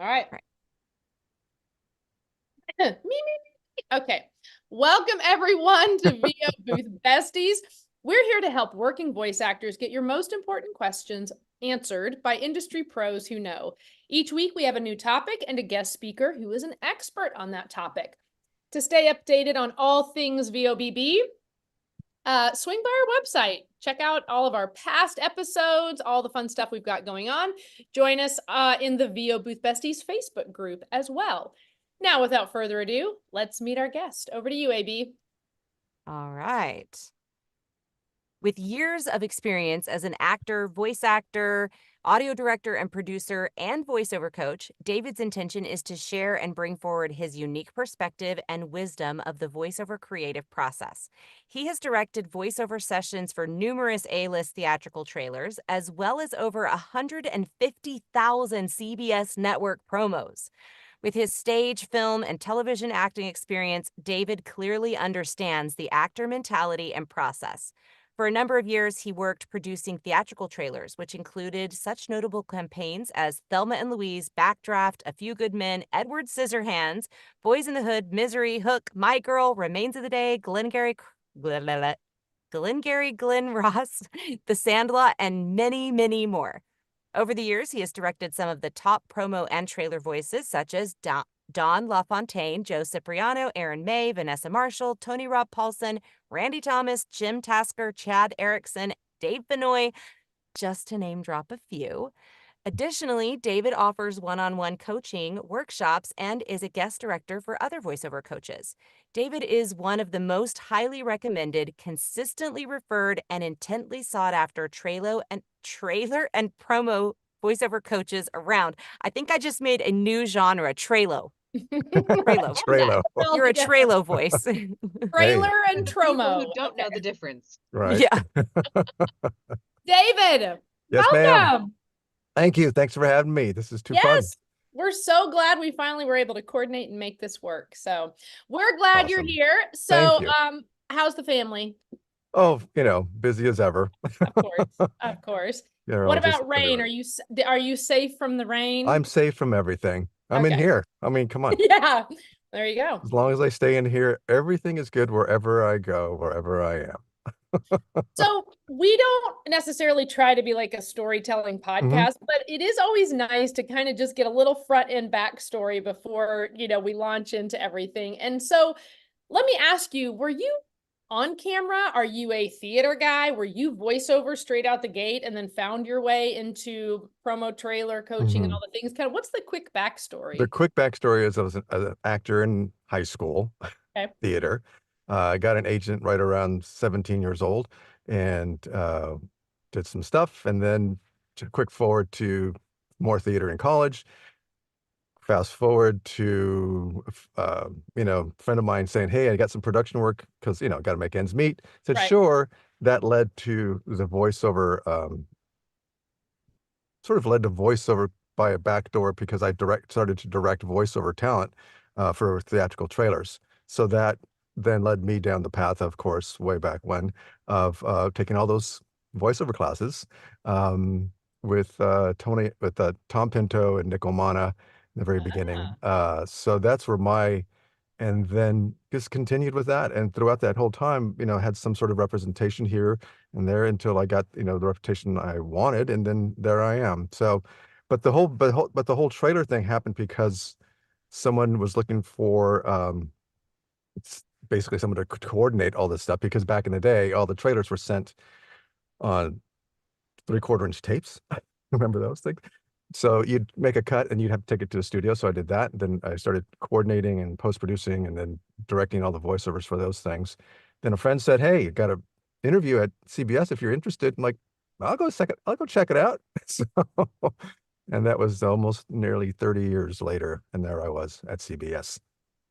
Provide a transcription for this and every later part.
All right. Right. Me, me, me. Okay. Welcome everyone to VO Booth Besties. We're here to help working voice actors get your most important questions answered by industry pros who know. Each week we have a new topic and a guest speaker who is an expert on that topic. To stay updated on all things VOBB, swing by our website. Check out all of our past episodes, all the fun stuff we've got going on. Join us in the VO Booth Besties Facebook group as well. Now, without further ado, let's meet our guest. Over to you, AB. All right. With years of experience as an actor, voice actor, audio director, and producer, and voiceover coach, David's intention is to share and bring forward his unique perspective and wisdom of the voiceover creative process. He has directed voiceover sessions for numerous A-list theatrical trailers, as well as over 150,000 CBS network promos. With his stage, film, and television acting experience, David clearly understands the actor mentality and process. For a number of years, he worked producing theatrical trailers, which included such notable campaigns as Thelma and Louise, Backdraft, A Few Good Men, Edward Scissorhands, Boys in the Hood, Misery, Hook, My Girl, Remains of the Day, Glenn Ross, The Sandlot, and many, many more. Over the years, he has directed some of the top promo and trailer voices, such as Don LaFontaine, Joe Cipriano, Aaron May, Vanessa Marshall, Tony Rob Paulson, Randy Thomas, Jim Tasker, Chad Erickson, Dave Benoit, just to name drop a few. Additionally, David offers one-on-one coaching workshops and is a guest director for other voiceover coaches. David is one of the most highly recommended, consistently referred, and intently sought-after trailer and promo voiceover coaches around. I think I just made a new genre, Trelo. Trelo. Trailer. You're a Trelo voice. Trailer and For the people Tromo. who don't know the difference. Right. Yeah. David, Yes, ma'am. welcome. Thank you. Thanks for having me. This is too fun. Yes, we're so glad we finally were able to coordinate and make this work. So we're glad you're Awesome. here. Thank So, you. how's the family? Oh, busy as ever. Of course, of course. They're What all just about rain? everywhere. Are you safe from the rain? I'm safe from everything. I'm in Okay. here. I mean, come on. Yeah, there you go. As long as I stay in here, everything is good wherever I go, wherever I am. So we don't necessarily try to be like a storytelling podcast, but it is always nice to kind of just get a little front end backstory before, we launch into everything. And so let me ask you, were you on camera? Are you a theater guy? Were you voiceover straight out the gate and then found your way into promo trailer coaching and all the things? Kind of what's the quick backstory? The quick backstory is I was an actor in high school, Okay. theater. I got an agent right around 17 years old and did some stuff. And then to quick forward to more theater in college. Fast forward to, friend of mine saying, hey, I got some production work because, got to make ends meet. Said, Right. sure. That led to the voiceover, sort of led to voiceover by a back door because I started to direct voiceover talent for theatrical trailers. So that then led me down the path, of course, way back when, of taking all those voiceover classes with Tom Pinto and Nick Omana in the very beginning. So that's where and then just continued with that. And throughout that whole time, had some sort of representation here and there until I got, the reputation I wanted. And then there I am. So, but the whole trailer thing happened because someone was looking for, it's basically someone to coordinate all this stuff, because back in the day, all the trailers were sent on 3/4-inch tapes. Remember those things? So you'd make a cut and you'd have to take it to the studio. So I did that. And then I started coordinating and post-producing and then directing all the voiceovers for those things. Then a friend said, hey, you got an interview at CBS if you're interested. I'm like, I'll go check it out. So, and that was almost nearly 30 years later. And there I was at CBS.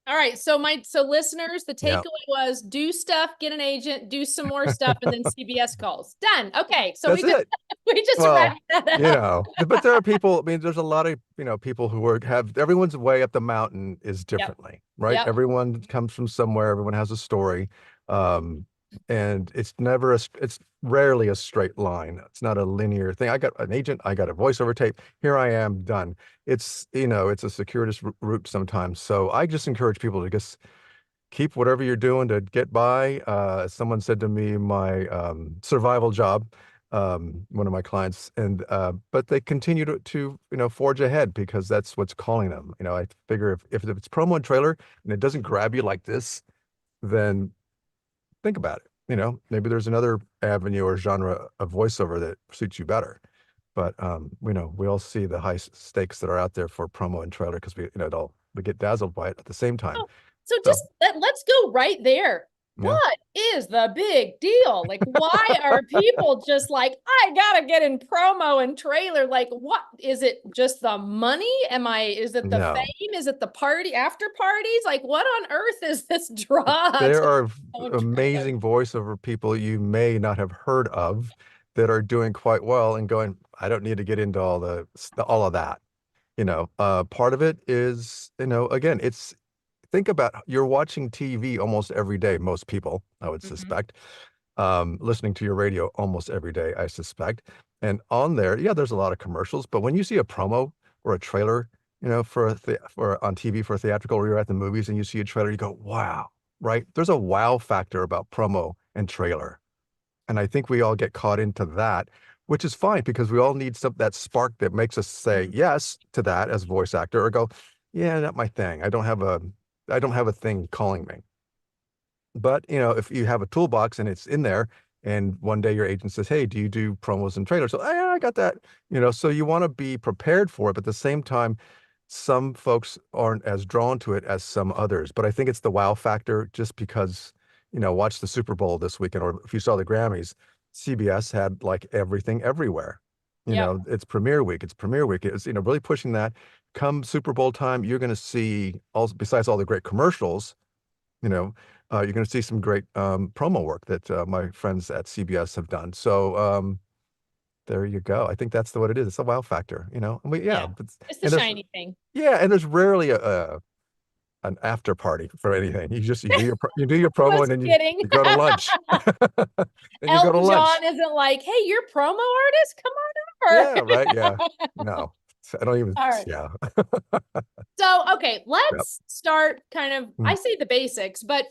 All right. So listeners, the takeaway was do stuff, get an agent, do some more stuff, and then CBS calls. Done. Okay. So That's it. we just wrapped that up. But there are people, there's a lot of, people who everyone's way up the mountain is differently, right? Yep. Everyone comes from somewhere. Everyone has a story. and it's never it's rarely a straight line. It's not a linear thing. I got an agent, I got a voiceover tape. Here I am, done. It's, it's a circuitous route sometimes. So I just encourage people to just keep whatever you're doing to get by. Someone said to me, my survival job, one of my clients, and but they continue to forge ahead because that's what's calling them. I figure if it's promo and trailer and it doesn't grab you like this, then think about it. Maybe there's another avenue or genre of voiceover that suits you better. But we all see the high stakes that are out there for promo and trailer because we get dazzled by it at the same time. So So just let's go right there. yeah. What is the big deal? Like, why are people just like, I gotta get in promo and trailer? Like, what is it? Just the money? Is it the No. fame? Is it the party after parties? Like, what on earth is this draw? There are trailer? amazing voiceover people you may not have heard of that are doing quite well and going, I don't need to get into all of that. Part of it is, again, think about you're watching TV almost every day, most people, I would suspect. Listening to your radio almost every day, I suspect. And on there, yeah, there's a lot of commercials, but when you see a promo or a trailer, for on TV for a theatrical, or you're at the movies and you see a trailer, you go, wow, right? There's a wow factor about promo and trailer. And I think we all get caught into that, which is fine because we all need that spark that makes us say yes to that as voice actor, or go, yeah, not my thing. I don't have a thing calling me. But if you have a toolbox and it's in there, and one day your agent says, "Hey, do you do promos and trailers?" So, yeah, I got that. So you want to be prepared for it, but at the same time, some folks aren't as drawn to it as some others. But I think it's the wow factor, just because, watch the Super Bowl this weekend, or if you saw the Grammys, CBS had like everything everywhere. Yeah. It's premiere week. It's premiere week. It's, really pushing that. Come Super Bowl time, you're going to see, also besides all the great commercials, you know, you're going to see some great promo work that my friends at CBS have done. So there you go. I think that's what it is. It's a wow factor. Yeah. But, It's the and there's shiny thing. and there's rarely an after party for anything. You do your promo Was and then you kidding. you go to lunch. And you go to Elton lunch. John isn't like, hey, you're promo artist? Come on Yeah, over. right. Yeah. No, I don't even. All right. Yeah. So, okay, Yep. let's start kind of, I Mm, say the basics, but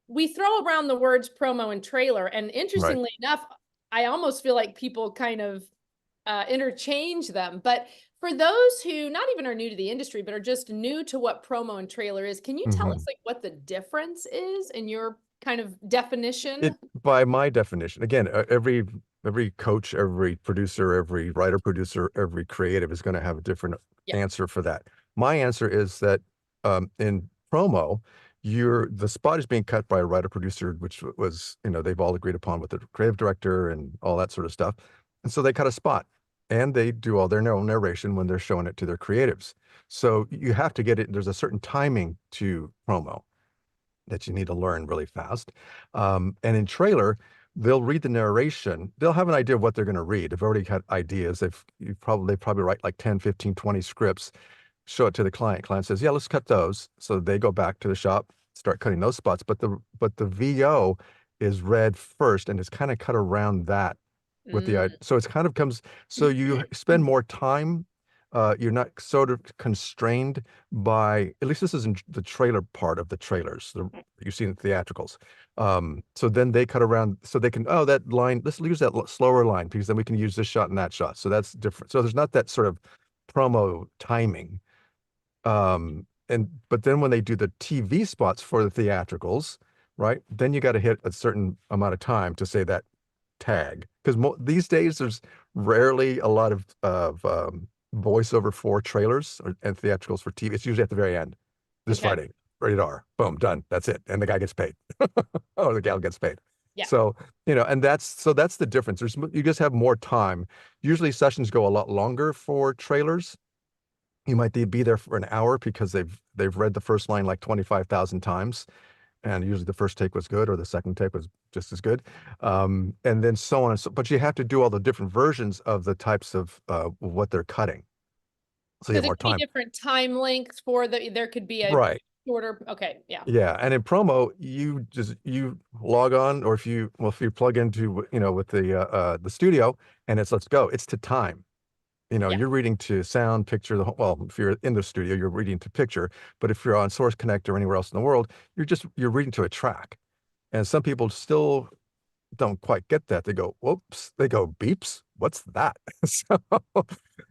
we throw around the words promo and trailer. And right. interestingly enough, I almost feel like people kind of interchange them. But for those who not even are new to the industry, but are just new to what promo and trailer is, can you tell us Mhm. like what the difference is in your kind of definition? By my definition, again, every coach, every producer, every writer, producer, every creative is going to have a different Yeah. answer for that. My answer is that in promo, the spot is being cut by a writer producer, which was, they've all agreed upon with the creative director and all that sort of stuff. And so they cut a spot and they do all their own narration when they're showing it to their creatives. So you have to get it. There's a certain timing to promo that you need to learn really fast. And in trailer, they'll read the narration. They'll have an idea of what they're going to read. They've already had ideas. They probably write like 10, 15, 20 scripts, show it to the client. Client says, yeah, let's cut those. So they go back to the shop, start cutting those spots. But the VO is read first and it's kind of cut around that with the Mm. so it's kind of comes so you spend more time. You're not sort of constrained by, at least this is in the trailer part of the trailers you see in theatricals. So then they cut around so they can, oh, that line, let's use that slower line because then we can use this shot and that shot. So that's different. So there's not that sort of promo timing. But then when they do the TV spots for the theatricals, right? Then you got to hit a certain amount of time to say that tag because these days there's rarely a lot of voiceover for trailers and theatricals for TV. It's usually at the very end. This Okay. Friday, rated R, boom, done. That's it, and the guy gets paid. Oh, the gal gets paid. Yeah. So and that's the difference. You just have more time. Usually sessions go a lot longer for trailers. You might be there for an hour because they've read the first line like 25,000 times, and usually the first take was good or the second take was just as good, and then so on and so. But you have to do all the different versions of the types of what they're cutting, so you So have there more could be time. different time lengths for there could be a Right. shorter. Okay. Yeah. Yeah, and in promo, you log on, or if you plug into with the studio, and let's go. It's to time. Yeah. You're reading to sound, picture, well, if you're in the studio, you're reading to picture, but if you're on Source Connect or anywhere else in the world, you're reading to a track. And some people still don't quite get that. They go, whoops, they go, beeps, what's that? So,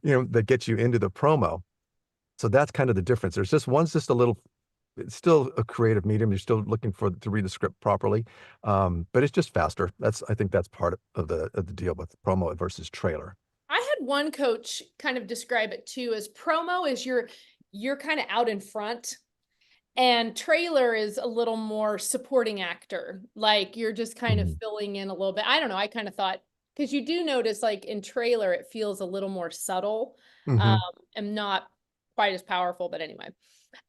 that gets you into the promo. So that's kind of the difference. One's just a little, it's still a creative medium. You're still looking to read the script properly. But it's just faster. I think that's part of the deal with promo versus trailer. I had one coach kind of describe it too as promo is you're kind of out in front, and trailer is a little more supporting actor. Like you're just kind of Mhm. filling in a little bit. I don't know. I kind of thought, because you do notice like in trailer, it feels a little more subtle, um, Mhm. and not quite as powerful. But anyway,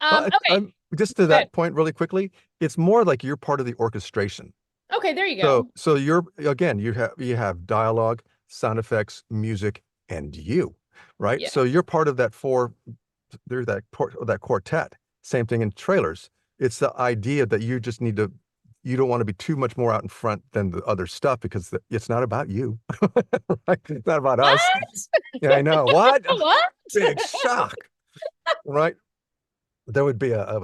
Well, okay, just to good. that point really quickly, it's more like you're part of the orchestration. Okay, there you So go. so you're again, you have dialogue, sound effects, music, and you, right? Yeah. So you're part of there's that quartet. Same thing in trailers. It's the idea that you don't want to be too much more out in front than the other stuff because it's not about you. Right? It's not about us. What? Yeah, I know. What? What? Big shock, right? There would be a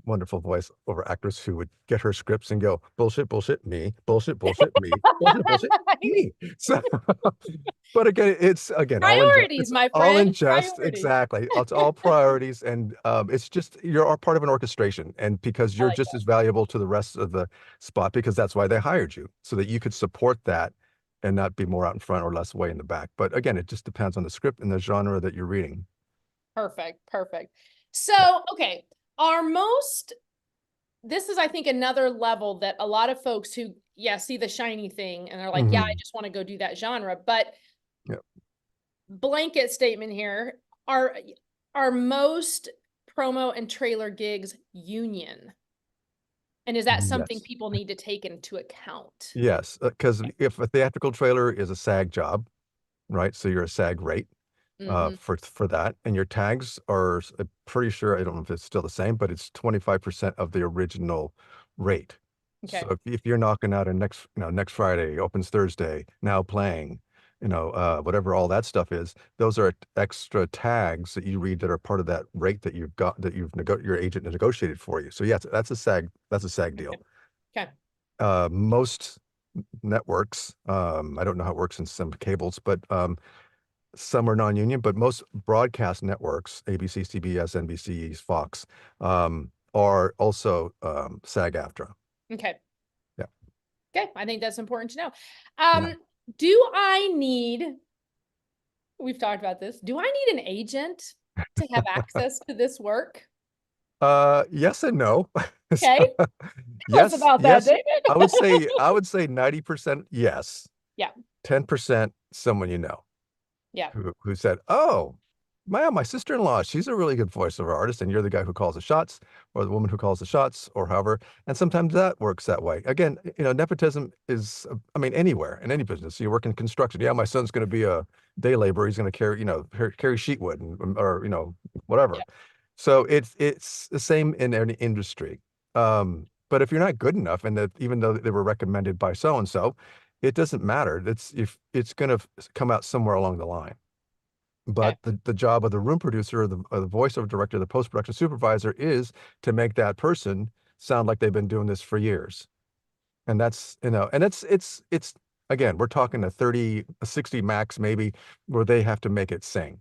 wonderful voice over actress who would get her scripts and go, bullshit, bullshit, me, bullshit, bullshit, me, bullshit, bullshit, me. So, but again, Priorities, it's my all in friend. jest. Priorities. Exactly. It's all priorities. And it's just, you're all part of an orchestration. And because I you're like just as valuable to the rest of the spot, because that's why they hired you, so that you could support that and not be more out in front or less way in the back. But again, it just depends on the script and the genre that you're reading. Perfect, perfect. Yeah. So, okay, our most, this is, I think, another level that a lot of folks who, yeah, see the shiny thing and they're like, yeah, I Hmm. just want to go do that genre. But Yeah. blanket statement here, are most promo and trailer gigs union? And is that something Yes. people need to take into account? Yes. Because if a theatrical trailer is a SAG job, right? So you're a SAG rate Mm-hmm. for that, and your tags are pretty sure, I don't know if it's still the same, but it's 25% of the original rate. So Okay. if you're knocking out a next Friday opens Thursday, now playing, whatever all that stuff is, those are extra tags that you read that are part of that rate that you've got that your agent negotiated for you. So yes, that's a SAG deal. Okay. Okay. Most networks, I don't know how it works in some cables, but some are non-union, but most broadcast networks, ABC, CBS, NBC, Fox, are also SAG-AFTRA. Okay. Yeah. Okay. I think that's important to know. Yeah. Do I need, we've talked about this, do I need an agent to have access to this work? Yes and no. So, Okay. Tell us yes, about that, yes. David. I would say 90% yes, Yeah. 10% someone you know. Yeah. Who said, "Oh, my sister-in-law, she's a really good voiceover artist, and you're the guy who calls the shots, or the woman who calls the shots, or however." And sometimes that works that way. Again, nepotism is, I mean, anywhere in any business. You work in construction. Yeah, my son's going to be a day laborer. He's going to carry sheet wood or whatever. Yeah. So it's the same in any industry. But if you're not good enough, and that even though they were recommended by so and so, it doesn't matter. If it's going to come out somewhere along the line. Okay. But the job of the room producer or the voiceover director, the post-production supervisor is to make that person sound like they've been doing this for years. And and it's again, we're talking a 30, a 60 max maybe, where they have to make it sing.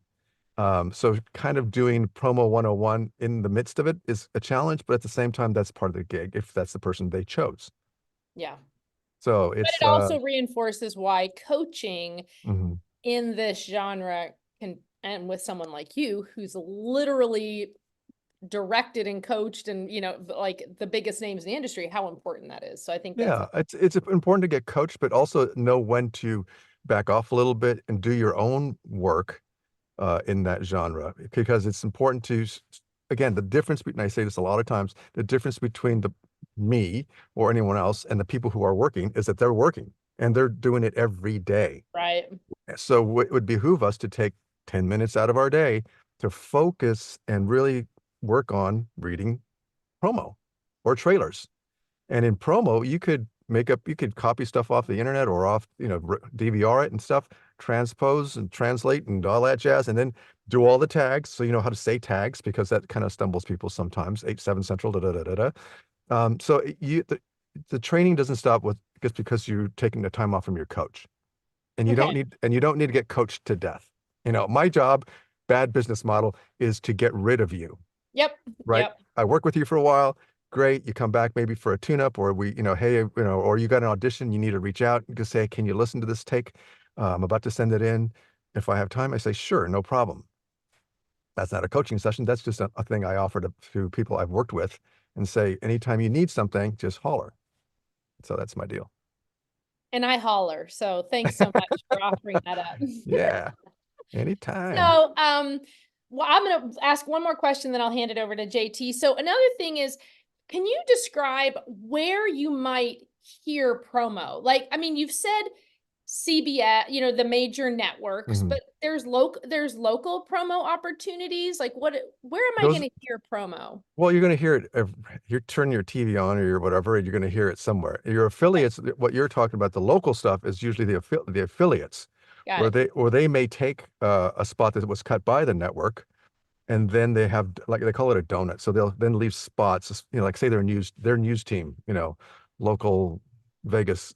So kind of doing promo 101 in the midst of it is a challenge, but at the same time, that's part of the gig if that's the person they chose. Yeah. So But it's it also reinforces why coaching mhm. in this genre can, and with someone like you, who's literally directed and coached and, like the biggest names in the industry, how important that is. So I think that's, Yeah, it's important to get coached, but also know when to back off a little bit and do your own work in that genre, because it's important again, the difference between, I say this a lot of times, the difference between me or anyone else and the people who are working is that they're working and they're doing it every day. right. So it would behoove us to take 10 minutes out of our day to focus and really work on reading promo or trailers. And in promo, you could copy stuff off the internet or off, DVR it and stuff, transpose and translate and all that jazz, and then do all the tags. So you know how to say tags because that kind of stumbles people sometimes. 8/7 Central, da da da da da. So the training doesn't stop with just because you're taking the time off from your coach, and Okay. you don't need to get coached to death. My job, bad business model, is to get rid of you. Yep. Right? Yep. I work with you for a while. Great. You come back maybe for a tune-up, or hey, or you got an audition, you need to reach out and just say, can you listen to this take? I'm about to send it in. If I have time, I say, sure, no problem. That's not a coaching session. That's just a thing I offer to people I've worked with and say, anytime you need something, just holler. So that's my deal. And I holler. So thanks so much for offering that up. Yeah, anytime. So, well, I'm going to ask one more question, then I'll hand it over to JT. So another thing is, can you describe where you might hear promo? Like, I mean, you've said CBS, the major networks, Mhm. but there's local promo opportunities. Like where am I Those going to hear promo? Well, you're going to hear it. You turn your TV on or your whatever, and you're going to hear it somewhere. Your Okay, affiliates, what you're talking about, the local stuff is usually the affiliates, got it. where they may take a spot that was cut by the network, and then they have, like, they call it a donut. So they'll then leave spots, like say their news team, local Vegas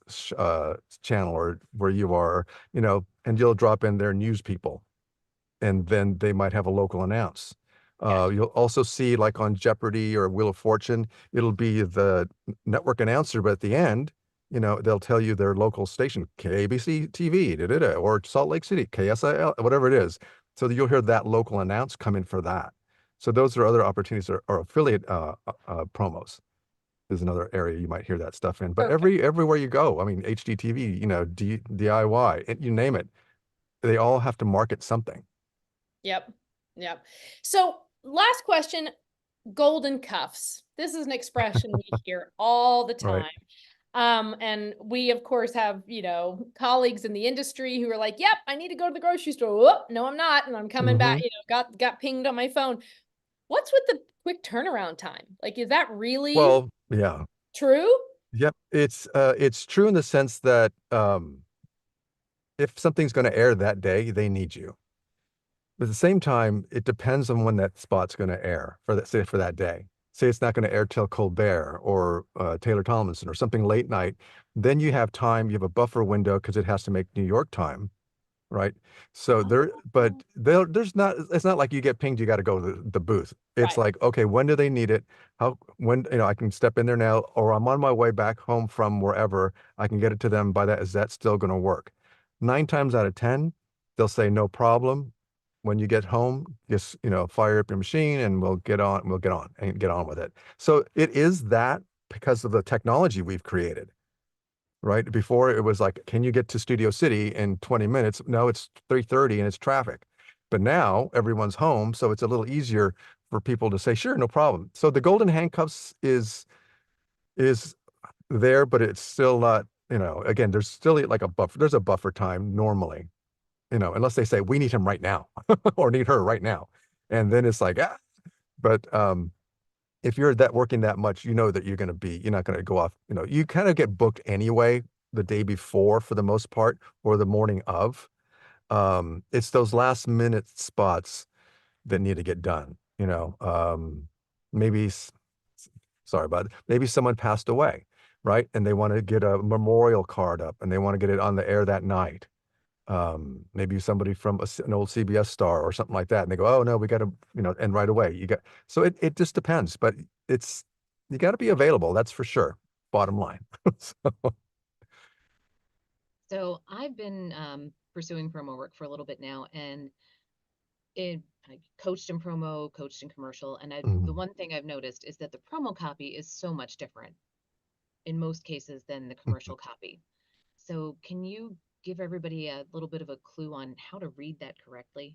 channel or where you are, and you'll drop in their news people, and then they might have a local announce. Gotcha. You'll also see, like on Jeopardy or Wheel of Fortune, it'll be the network announcer, but at the end, they'll tell you their local station, KABC TV, da, da, da, or Salt Lake City, KSIL, whatever it is. So that you'll hear that local announce come in for that. So those are other opportunities, or affiliate promos is another area you might hear that stuff in. But Perfect. everywhere you go, I mean, HDTV, DIY, you name it, they all have to market something. Yep. Yep. So last question, golden cuffs. This is an expression we hear all the Right. time. And we of course have, colleagues in the industry who are like, yep, I need to go to the grocery store. Whoop, no, I'm not. And I'm coming back, Hmm. got pinged on my phone. What's with the quick turnaround time? Like, is that really Well, yeah. true? Yep. It's true in the sense that if something's going to air that day, they need you. But at the same time, it depends on when that spot's going to air for that day. Say it's not going to air till Colbert or Taylor Tomlinson or something late night. Then you have time. You have a buffer window because it has to make New York time, right? So but Oh, there's not. It's not like you get pinged. You got to go to the booth. It's right. like, okay, when do they need it? When I can step in there now, or I'm on my way back home from wherever. I can get it to them by that. Is that still going to work? 9 times out of 10, they'll say no problem. When you get home, just fire up your machine and we'll get on. We'll get on with it. So it is that because of the technology we've created, right? Before it was like, can you get to Studio City in 20 minutes? No, it's 3:30 and it's traffic. But now everyone's home, so it's a little easier for people to say, sure, no problem. So the golden handcuffs is there, but it's still not, again, there's still like a buffer. There's a buffer time normally, unless they say we need him right now or need her right now. And then it's like, but if you're that working that much, you know that you're not going to go off, you kind of get booked anyway the day before for the most part, or the morning of. It's those last minute spots that need to get done, maybe, sorry about it, maybe someone passed away, right? And they want to get a memorial card up and they want to get it on the air that night. Maybe somebody from an old CBS star or something like that, and they go, "Oh no, we got to, and right away you got." So it just depends, but it's you got to be available. That's for sure. Bottom line. So, So I've been pursuing promo work for a little bit now, and I coached in promo, coached in commercial, and the mhm. one thing I've noticed is that the promo copy is so much different in most cases than the commercial copy. So can you give everybody a little bit of a clue on how to read that correctly?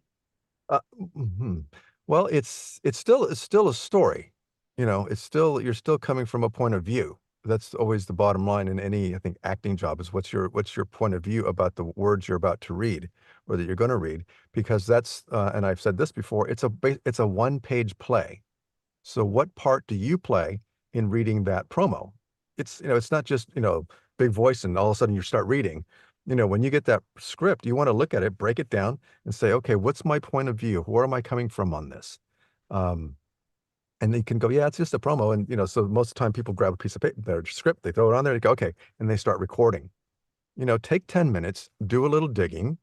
Mhm. Well, it's still a story. It's still you're still coming from a point of view. That's always the bottom line in any, I think, acting job is what's your point of view about the words you're about to read or that you're going to read, because that's and I've said this before, it's a one-page play. So what part do you play in reading that promo? It's, it's not just, big voice and all of a sudden you start reading. When you get that script, you want to look at it, break it down and say, okay, what's my point of view? Where am I coming from on this? Um, and they can go, yeah, it's just a promo. And, so most of the time people grab a piece of paper, their script, they throw it on there and go, okay. And they start recording. Take 10 minutes, do a little digging,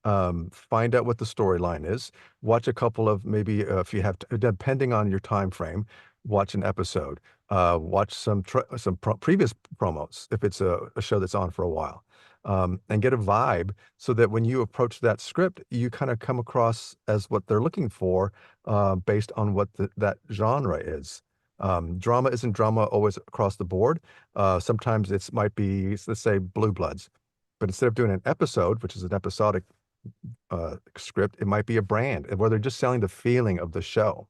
find out what the storyline is, watch a couple of maybe if you have, depending on your time frame, watch an episode, watch some previous promos if it's a show that's on for a while, and get a vibe so that when you approach that script, you kind of come across as what they're looking for, based on what that genre is. Drama isn't drama always across the board. Sometimes it might be, let's say, Blue Bloods. But instead of doing an episode, which is an episodic script, it might be a brand where they're just selling the feeling of the show.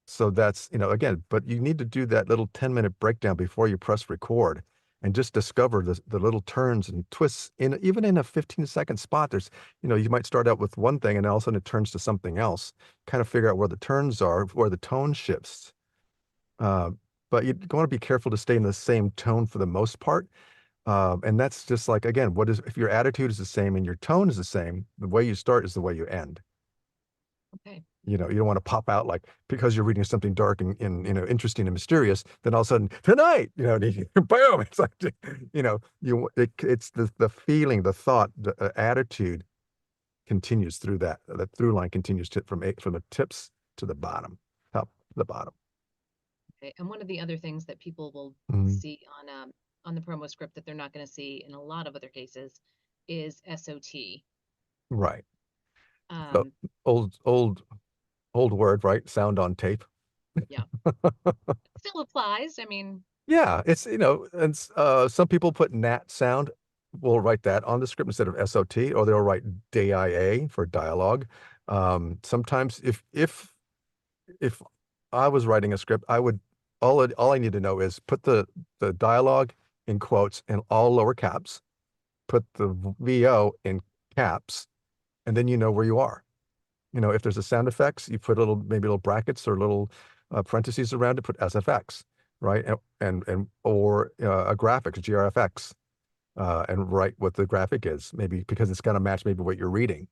So that's, again, but you need to do that little 10-minute breakdown before you press record and just discover the little turns and twists even in a 15-second spot. There's, you might start out with one thing and all of a sudden it turns to something else. Kind of figure out where the turns are, where the tone shifts. Uh, but you want to be careful to stay in the same tone for the most part. And that's just like, again, if your attitude is the same and your tone is the same, the way you start is the way you end. Okay. You don't want to pop out like because you're reading something dark and interesting and mysterious, then all of a sudden tonight, boom, it's like, it's the feeling, the thought, the attitude continues through that. The through line continues from the tips to the bottom, top to the bottom. Okay. And one of the other things that people will Mhm. see on the promo script that they're not going to see in a lot of other cases is SOT. Right. The Um, old word, right? Sound on tape. yeah, still applies. I mean, Yeah, it's, and some people put nat sound. Will write that on the script instead of SOT, or they'll write DIA for dialogue. Sometimes if I was writing a script, I would all I need to know is put the dialogue in quotes in all lower caps, put the VO in caps, and then you know where you are. If there's a sound effects, you put maybe little brackets or little parentheses around it, put SFX, right? And or a graphics, GRFX, and write what the graphic is, maybe because it's got to match maybe what you're reading.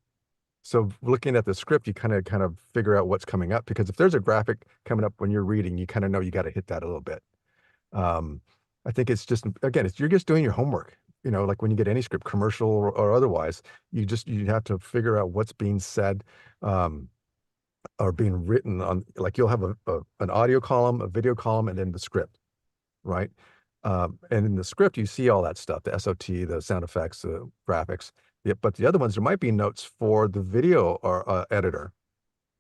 So looking at the script, you kind of figure out what's coming up because if there's a graphic coming up when you're reading, you kind of know you got to hit that a little bit. Um, I think it's just again, you're just doing your homework. Like when you get any script, commercial or otherwise, you have to figure out what's being said, um, or being written on. Like you'll have an audio column, a video column, and then the script, right? And in the script, you see all that stuff, the SOT, the sound effects, the graphics. Yeah, but the other ones, there might be notes for the video or editor,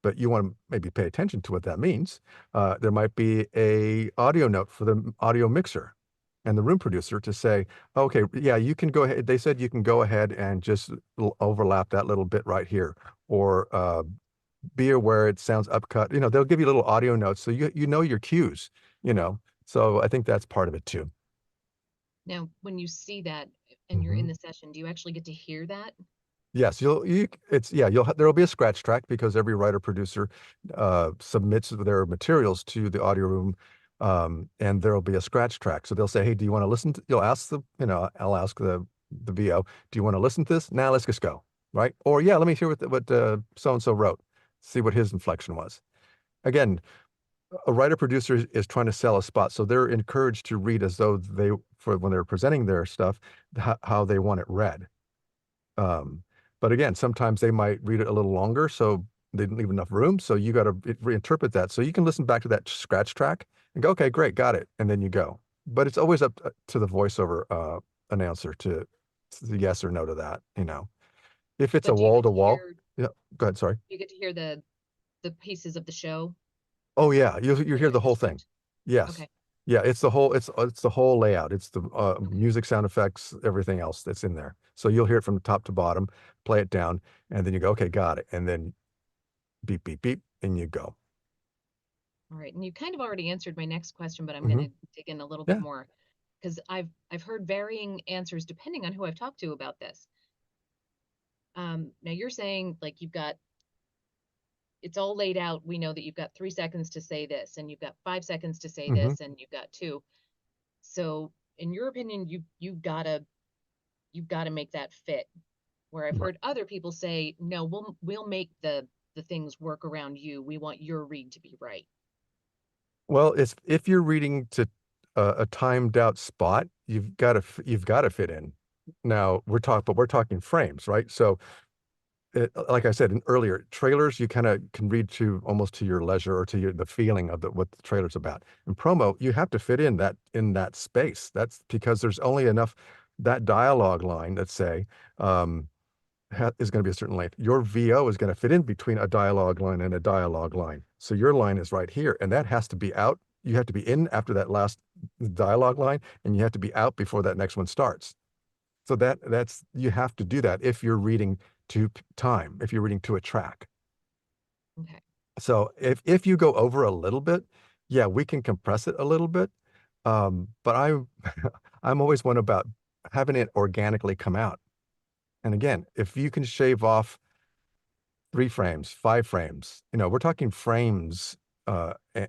but you want to maybe pay attention to what that means. There might be a audio note for the audio mixer and the room producer to say, okay, yeah, you can go ahead. They said you can go ahead and just overlap that little bit right here, or be aware it sounds upcut. They'll give you little audio notes so you know your cues. You know, so I think that's part of it too. now when you see that and you're in Mhm. the session, do you actually get to hear that? Yes, there'll be a scratch track because every writer producer submits their materials to the audio room, and there'll be a scratch track. So they'll say, "Hey, do you want to listen to?" You'll ask I'll ask the VO, "Do you want to listen to this?" Now let's just go, right? Or yeah, let me hear what so and so wrote, see what his inflection was. Again, a writer producer is trying to sell a spot, so they're encouraged to read as though for when they're presenting their stuff, how they want it read. Um, but again, sometimes they might read it a little longer, so they didn't leave enough room. So you got to reinterpret that. So you can listen back to that scratch track and go, okay, great, got it, and then you go. But it's always up to the voiceover announcer to yes or no to that. If it's a But do you wall get to to wall, hear yeah. Go ahead. Sorry. you get to hear the pieces of the show Oh yeah, you that hear are the in the whole thing. script? Yes. Okay. Yeah, it's the whole layout. It's the Okay. music, sound effects, everything else that's in there. So you'll hear it from top to bottom, play it down, and then you go, okay, got it. And then beep, beep, beep, and you go. All right. And you kind of already answered my next question, but I'm going Hmm. to dig in a little bit Yeah. more because I've heard varying answers depending on who I've talked to about this. Now you're saying like you've got it's all laid out. We know that you've got 3 seconds to say this, and you've got 5 seconds to say Hmm. this, and you've got two. So in your opinion, you've gotta make that fit. Where I've Right. heard other people say, no, we'll make the things work around you. We want your read to be right. Well, it's if you're reading to a timed out spot, you've got to fit in. Now we're talking frames, right? So, like I said earlier, trailers you kind of can read to almost to your leisure or to the feeling of what the trailer's about. In promo, you have to fit in that space. That's because there's only enough that dialogue line, let's say, um, is going to be a certain length. Your VO is going to fit in between a dialogue line and a dialogue line. So your line is right here, and that has to be out. You have to be in after that last dialogue line, and you have to be out before that next one starts. So that's you have to do that if you're reading to time, if you're reading to a track. Okay. So if you go over a little bit, yeah, we can compress it a little bit. But I'm always one about having it organically come out. And again, if you can shave off 3 frames, 5 frames, we're talking frames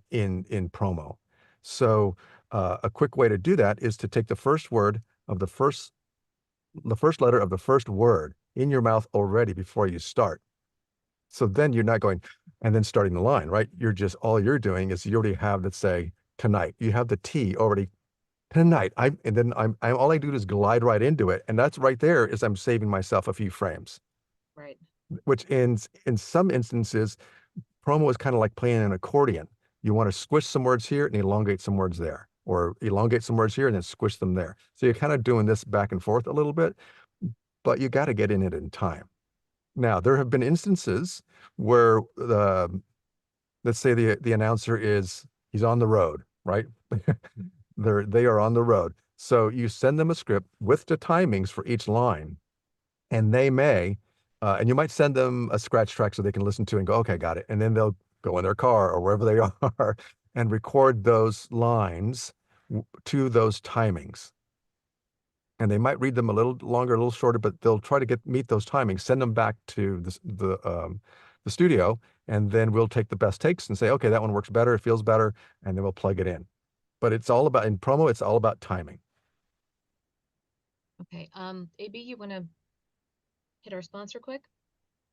in promo. So a quick way to do that is to take the first word of the first letter of the first word in your mouth already before you start. So then you're not going and then starting the line, right? All you're doing is you already have, let's say, tonight. You have the T already tonight. I'm all I do is glide right into it. And that's right there is I'm saving myself a few frames, Right. which in some instances, promo is kind of like playing an accordion. You want to squish some words here and elongate some words there, or elongate some words here and then squish them there. So you're kind of doing this back and forth a little bit, but you got to get in it in time. Now, there have been instances where let's say the announcer he's on the road, right? They are on the road. So you send them a script with the timings for each line, and and you might send them a scratch track so they can listen to and go, okay, got it. And then they'll go in their car or wherever they are and record those lines to those timings. And they might read them a little longer, a little shorter, but they'll try to meet those timings, send them back to the studio, and then we'll take the best takes and say, okay, that one works better, it feels better, and then we'll plug it in. But in promo, it's all about timing. Okay. AB, you want to hit our sponsor quick?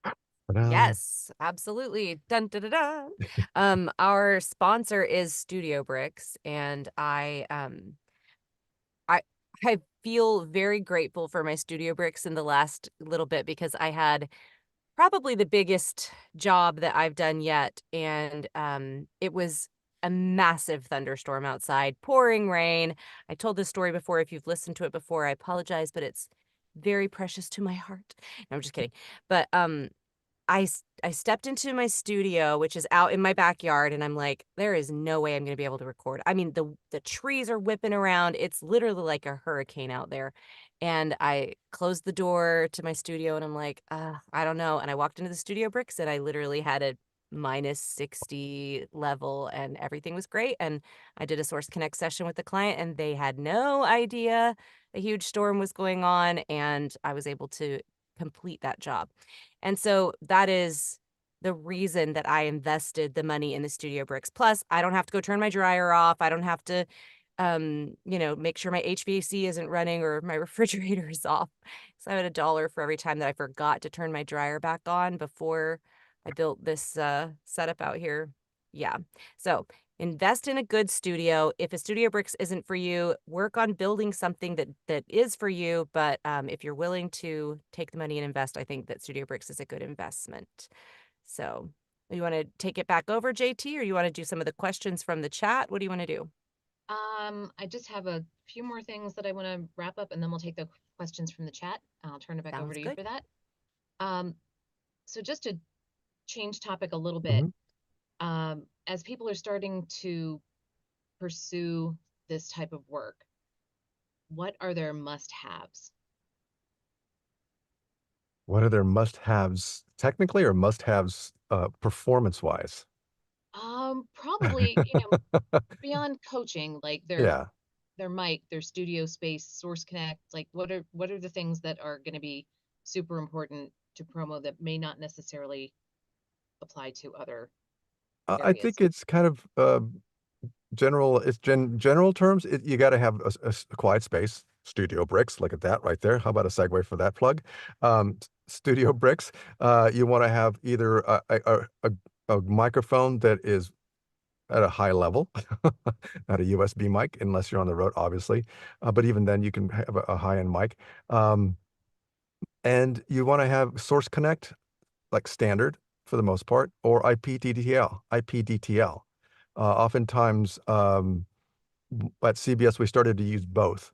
Ta-da. Yes, absolutely. Dun, da, da, da. Our sponsor is Studio Bricks, and I I feel very grateful for my Studio Bricks in the last little bit because I had probably the biggest job that I've done yet, and it was a massive thunderstorm outside, pouring rain. I told this story before. If you've listened to it before, I apologize, but it's very precious to my heart. No, I'm just kidding. But I stepped into my studio, which is out in my backyard, and I'm like, there is no way I'm gonna be able to record. I mean, the trees are whipping around. It's literally like a hurricane out there. And I closed the door to my studio and I'm like, I don't know. And I walked into the Studio Bricks and I literally had a -60 level and everything was great. And I did a Source Connect session with the client and they had no idea a huge storm was going on, and I was able to complete that job. And so that is the reason that I invested the money in the Studio Bricks. Plus, I don't have to go turn my dryer off. I don't have to make sure my HVAC isn't running or my refrigerator is off. So I had $1 for every time that I forgot to turn my dryer back on before I built this setup out here. Yeah. So invest in a good studio. If a Studio Bricks isn't for you, work on building something that is for you. But if you're willing to take the money and invest, I think that Studio Bricks is a good investment. So you want to take it back over, JT, or you want to do some of the questions from the chat? What do you want to do? I just have a few more things that I want to wrap up, and then we'll take the questions from the chat. I'll turn it back over Sounds to you good. for that. So just to change topic a little bit, Mhm. as people are starting to pursue this type of work, what are their must-haves? What are their must-haves technically or must-haves performance-wise? Probably, beyond coaching, like Yeah. their mic, their studio space, Source Connect, like what are the things that are going to be super important to promo that may not necessarily apply to other I areas? think it's kind of general. It's general terms. You got to have a quiet space. Studio bricks. Look at that right there. How about a segue for that plug? Studio bricks. You want to have either a microphone that is at a high level, not a USB mic, unless you're on the road, obviously. But even then, you can have a high-end mic. And you want to have Source Connect, like standard for the most part, or IPDTL. IPDTL. Oftentimes, at CBS, we started to use both.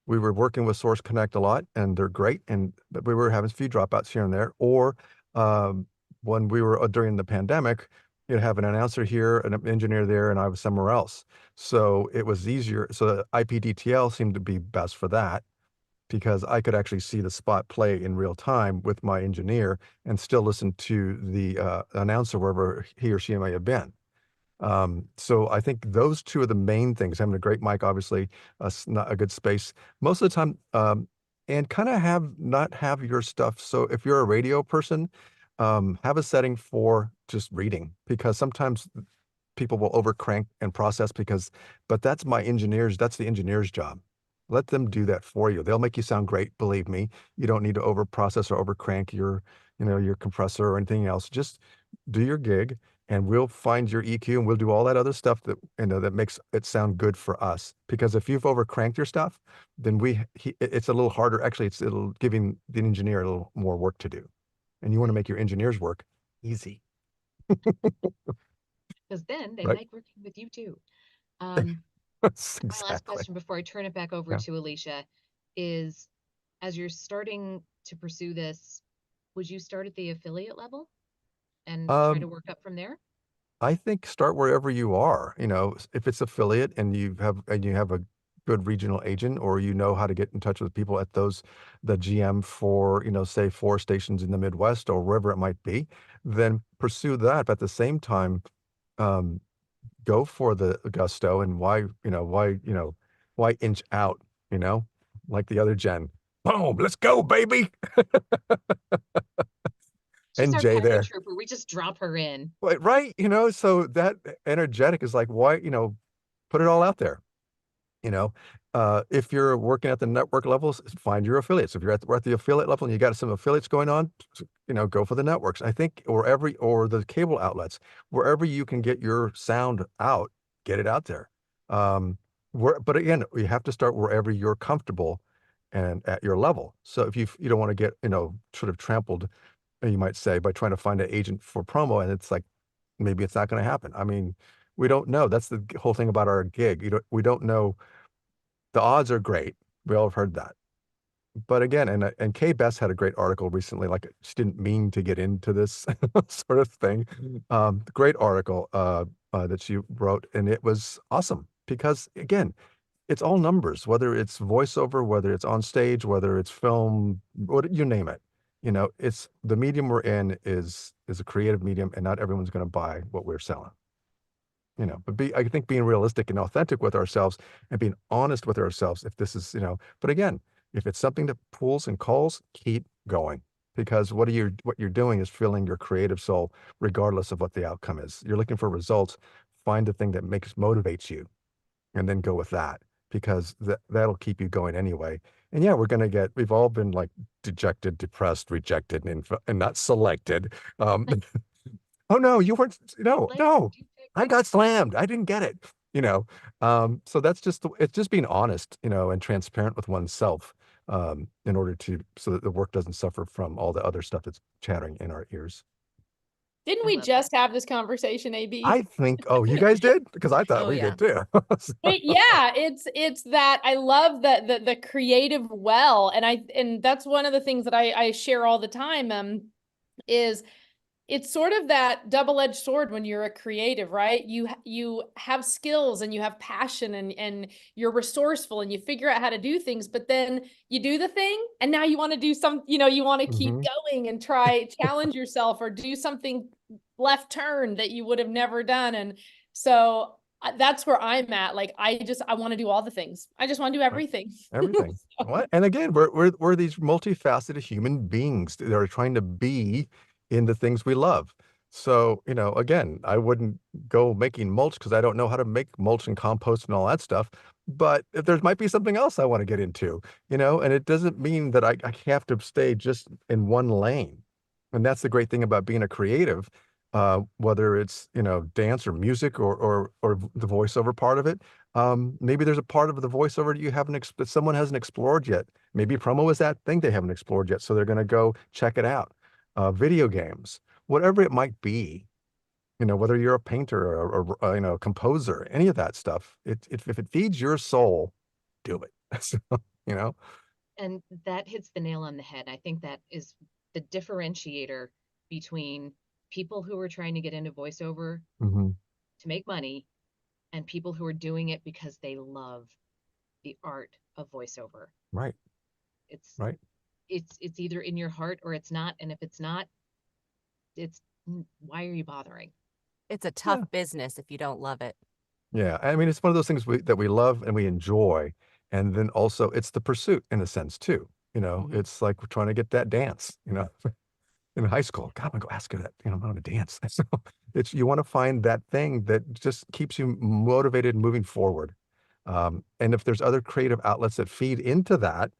We were working with Source Connect a lot, and they're great, but we were having a few dropouts here and there. Or um, when we were during the pandemic, you'd have an announcer here, an engineer there, and I was somewhere else. So it was easier. So the IPDTL seemed to be best for that because I could actually see the spot play in real time with my engineer and still listen to the announcer wherever he or she may have been. So I think those two are the main things. Having a great mic, obviously, not a good space most of the time, and kind of not have your stuff. So if you're a radio person, have a setting for just reading because sometimes people will overcrank and process but that's the engineer's job. Let them do that for you. They'll make you sound great, believe me. You don't need to over process or overcrank your compressor or anything else. Just do your gig and we'll find your EQ and we'll do all that other stuff that makes it sound good for us. Because if you've overcranked your stuff, then it's a little harder. Actually, it'll giving the engineer a little more work to do. And you want to make your engineers work easy. Because then they Right? like working with you too. My last Exactly. question before I turn it back over Yeah. to Alicia is, as you're starting to pursue this, would you start at the affiliate level and try to Um, work up from there? I think start wherever you are. If it's affiliate and you have a good regional agent, or you know how to get in touch with people at the GM for, say 4 stations in the Midwest or wherever it might be, then pursue that. But at the same time, um, go for the gusto and why inch out, like the other gen. Boom, let's go, baby. She's And our Jay there. paratrooper. We just drop her in. Right, so that energetic is like, why, put it all out there. You know, if you're working at the network levels, find your affiliates. If we're at the affiliate level and you got some affiliates going on, go for the networks. I think, or the cable outlets, wherever you can get your sound out, get it out there. But again, you have to start wherever you're comfortable and at your level. So if you don't want to get, sort of trampled, you might say, by trying to find an agent for promo, and it's like, maybe it's not going to happen. I mean, we don't know. That's the whole thing about our gig. We don't know. The odds are great. We all have heard that. But again, and Kay Bess had a great article recently, like she didn't mean to get into this sort of thing. Great article that she wrote, and it was awesome because again, it's all numbers, whether it's voiceover, whether it's on stage, whether it's film, what you name it. It's the medium we're in is a creative medium, and not everyone's going to buy what we're selling. But I think being realistic and authentic with ourselves and being honest with ourselves, if this is, but again, if it's something that pulls and calls, keep going. Because what you're doing is filling your creative soul, regardless of what the outcome is. You're looking for results, find the thing that motivates you, and then go with that, because that'll keep you going anyway. And yeah, we've all been like dejected, depressed, rejected, and not selected. Oh no, you weren't, no, I got slammed. I didn't get it, you know. So it's just being honest, and transparent with oneself, in order so that the work doesn't suffer from all the other stuff that's chattering in our ears. Didn't I we love just that. have this conversation, AB? I think, oh, you guys did? Because I thought Oh, we yeah. did too. Yeah, it's that I love the creative well, and that's one of the things that I share all the time, is it's sort of that double-edged sword when you're a creative, right? You have skills and you have passion and you're resourceful and you figure out how to do things, but then you do the thing and now you want to do you want to keep Mhm. going and challenge yourself or do something left turn that you would have never done. And so that's where I'm at. Like, I want to do all the things. I just want to do Right. everything. Everything. What? And again, we're these multifaceted human beings that are trying to be in the things we love. So, again, I wouldn't go making mulch because I don't know how to make mulch and compost and all that stuff. But if there might be something else I want to get into, and it doesn't mean that I have to stay just in one lane. And that's the great thing about being a creative, whether it's, dance or music or the voiceover part of it. Maybe there's a part of the voiceover that you haven't, that someone hasn't explored yet. Maybe promo is that thing they haven't explored yet. So they're going to go check it out. Video games, whatever it might be, whether you're a painter or composer, any of that stuff, if it feeds your soul, do it. So, you know, And that hits the nail on the head. I think that is the differentiator between people who are trying to get into voiceover mhm, to make money and people who are doing it because they love the art of voiceover. right, It's right. it's either in your heart or it's not, and if it's not, it's why are you bothering? It's a tough Yeah, business if you don't love it. yeah. I mean, it's one of those things that we love and we enjoy, and then also it's the pursuit in a sense too. Hmm. It's like we're trying to get that dance. In high school, God, I'm gonna go ask her that. I want to dance. So it's you want to find that thing that just keeps you motivated and moving forward. And if there's other creative outlets that feed into that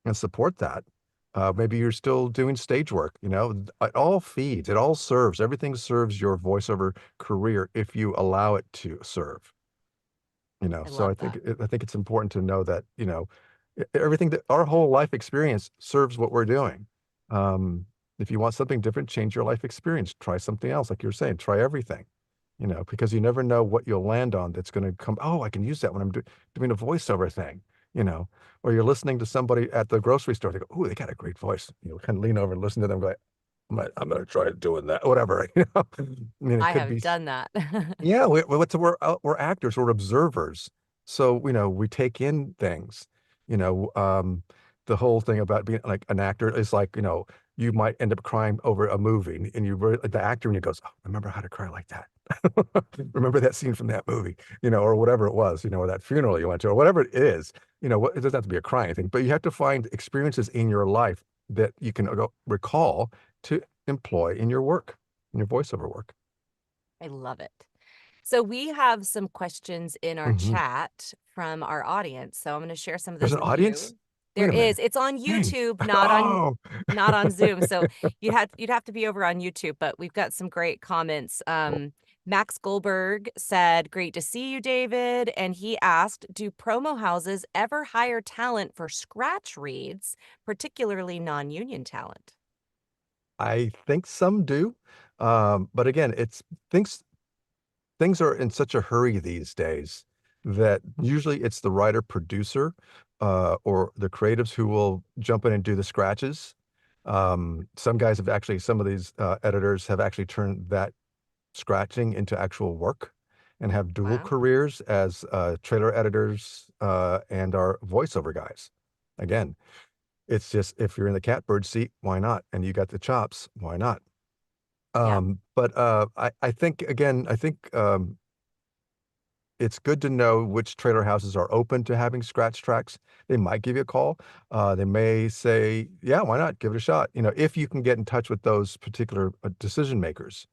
and support that, maybe you're still doing stage work. It all feeds, it all serves. Everything serves your voiceover career if you allow it to serve. I So love that. I think it's important to know that everything that our whole life experience serves what we're doing. Um, if you want something different, change your life experience. Try something else, like you're saying. Try everything. Because you never know what you'll land on that's going to come. Oh, I can use that when I'm doing a voiceover thing. You know, or you're listening to somebody at the grocery store. They go, "Oh, they got a great voice." Kind of lean over and listen to them. Go, I'm gonna try doing that. Whatever. I mean, it I could be. have done that. Yeah, we're actors, we're observers. So, we take in things. You know, the whole thing about being like an actor is like, you might end up crying over a movie and you really the actor and he goes, "Oh, remember how to cry like that. Remember that scene from that movie, or whatever it was, or that funeral you went to, or whatever it is. It doesn't have to be a crying thing, but you have to find experiences in your life that you can go recall to employ in your work, in your voiceover work. I love it. So we have some questions in our Mhm. chat from our audience. So I'm going to share some of There's those an with audience? you. There Wait a minute. is. It's on Dang. YouTube, Oh. not on Zoom. So you'd have to be over on YouTube, but we've got some great comments. Cool. Max Goldberg said, "Great to see you, David." And he asked, "Do promo houses ever hire talent for scratch reads, particularly non-union talent?" I think some do. But again, it's things are in such a hurry these days that usually it's the writer producer or the creatives who will jump in and do the scratches. Some of these editors have actually turned that scratching into actual work and have dual Wow. careers as trailer editors and our voiceover guys. Again, it's just if you're in the catbird seat, why not? And you got the chops, why not? Yeah. But I think it's good to know which trailer houses are open to having scratch tracks. They might give you a call. They may say, yeah, why not? Give it a shot. If you can get in touch with those particular decision makers.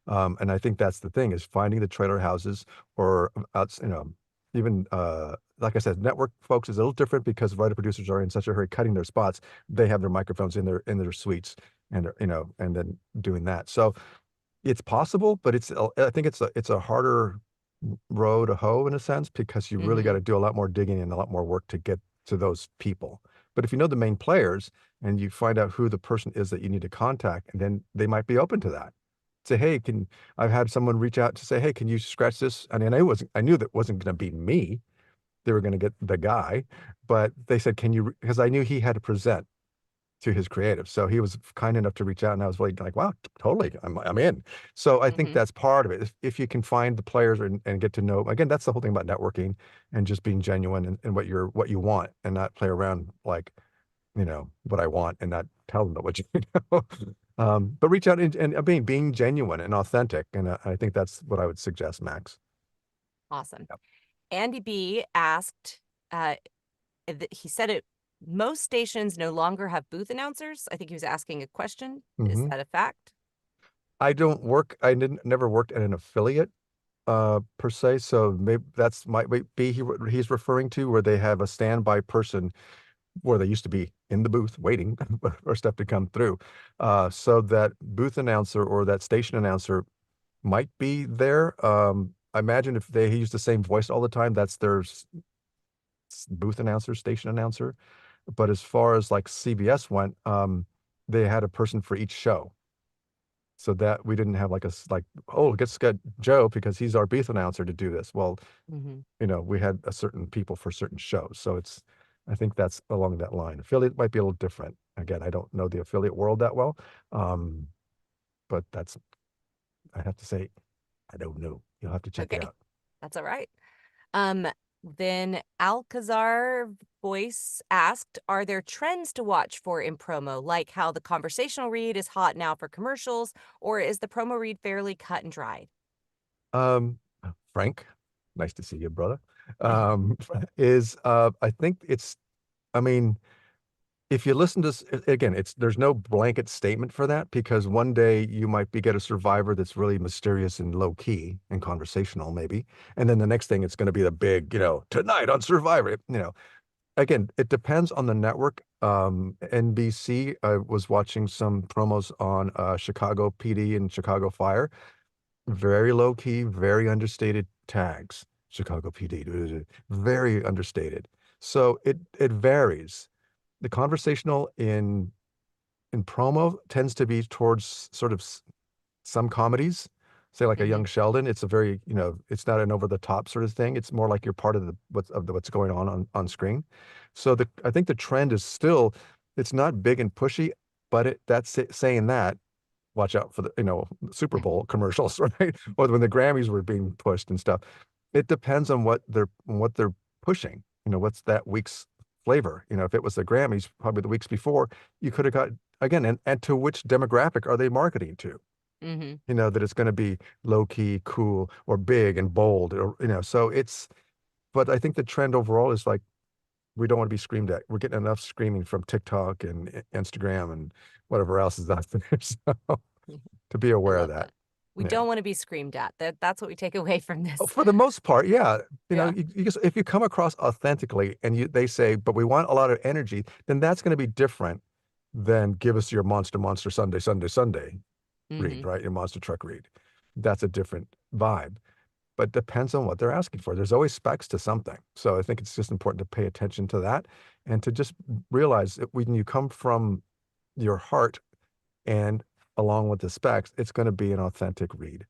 And I think that's the thing is finding the trailer houses or even like I said, network folks is a little different because writer producers are in such a hurry cutting their spots. They have their microphones in their suites and and then doing that. So it's possible, but I think it's a harder row to hoe in a sense because you really got Hmm. to do a lot more digging and a lot more work to get to those people. But if you know the main players and you find out who the person is that you need to contact, and then they might be open to that. Say, hey, I've had someone reach out to say, hey, can you scratch this? I mean, I knew that wasn't going to be me. They were going to get the guy, but they said, can you, because I knew he had to present to his creative. So he was kind enough to reach out and I was really like, wow, totally. I'm in. So I think Hmm. that's part of it. If you can find the players and get to know, again, that's the whole thing about networking and just being genuine and what you want and not play around like, what I want and not tell them what you know. But reach out and being genuine and authentic. And I think that's what I would suggest, Max. Awesome. Yep. Andy B asked, uh, he said it, most stations no longer have booth announcers. I think he was asking a question. Is Hmm. that a fact? I don't work, I didn't never worked at an affiliate per se, so maybe that's might be what he's referring to, where they have a standby person where they used to be in the booth waiting for stuff to come through. So that booth announcer or that station announcer might be there. I imagine if they use the same voice all the time, that's their booth announcer, station announcer. But as far as like CBS went, they had a person for each show. So that we didn't have like oh, let's get Joe because he's our booth announcer to do this. Well, Mm-hmm. we had a certain people for certain shows. So I think that's along that line. Affiliate might be a little different. Again, I don't know the affiliate world that well. Um, but I have to say, I don't know. You'll have to check it Okay, out. that's all right. Um, then Alcazar Voice asked, are there trends to watch for in promo, like how the conversational read is hot now for commercials, or is the promo read fairly cut and dried? Um, Frank, nice to see you, brother. I think I mean, if you listen to again, there's no blanket statement for that because one day you might get a survivor that's really mysterious and low key and conversational maybe, and then the next thing it's going to be the big, tonight on Survivor. Again, it depends on the network. NBC, I was watching some promos on Chicago PD and Chicago Fire. Very low key, very understated tags. Chicago PD, very understated. So it varies. The conversational in promo tends to be towards sort of some comedies, say like a Mm-hmm. Young Sheldon. It's a very, it's not an over the top sort of thing. It's more like you're part of what's going on screen. So I think the trend is still, it's not big and pushy, but saying that, watch out for the Super Bowl commercials, right? Or when the Grammys were being pushed and stuff. It depends on what they're pushing. What's that week's flavor? If it was the Grammys, probably the weeks before, you could have got again, and to which demographic are they marketing to? Mm-hmm. That it's going to be low key, cool, or big and bold, or so it's. But I think the trend overall is like we don't want to be screamed at. We're getting enough screaming from TikTok and Instagram and whatever else is out there. So to be I aware of love that. that. We Yeah. don't want to be screamed at. That's what we take away from Oh, this. for the most part, yeah. Yeah. If you come across authentically and they say, but we want a lot of energy, then that's going to be different than give us your monster Sunday, Sunday, Sunday Mm-hmm. read, right? Your monster truck read. That's a different vibe, but depends on what they're asking for. There's always specs to something. So I think it's just important to pay attention to that and to just realize that when you come from your heart and along with the specs, it's going to be an authentic read,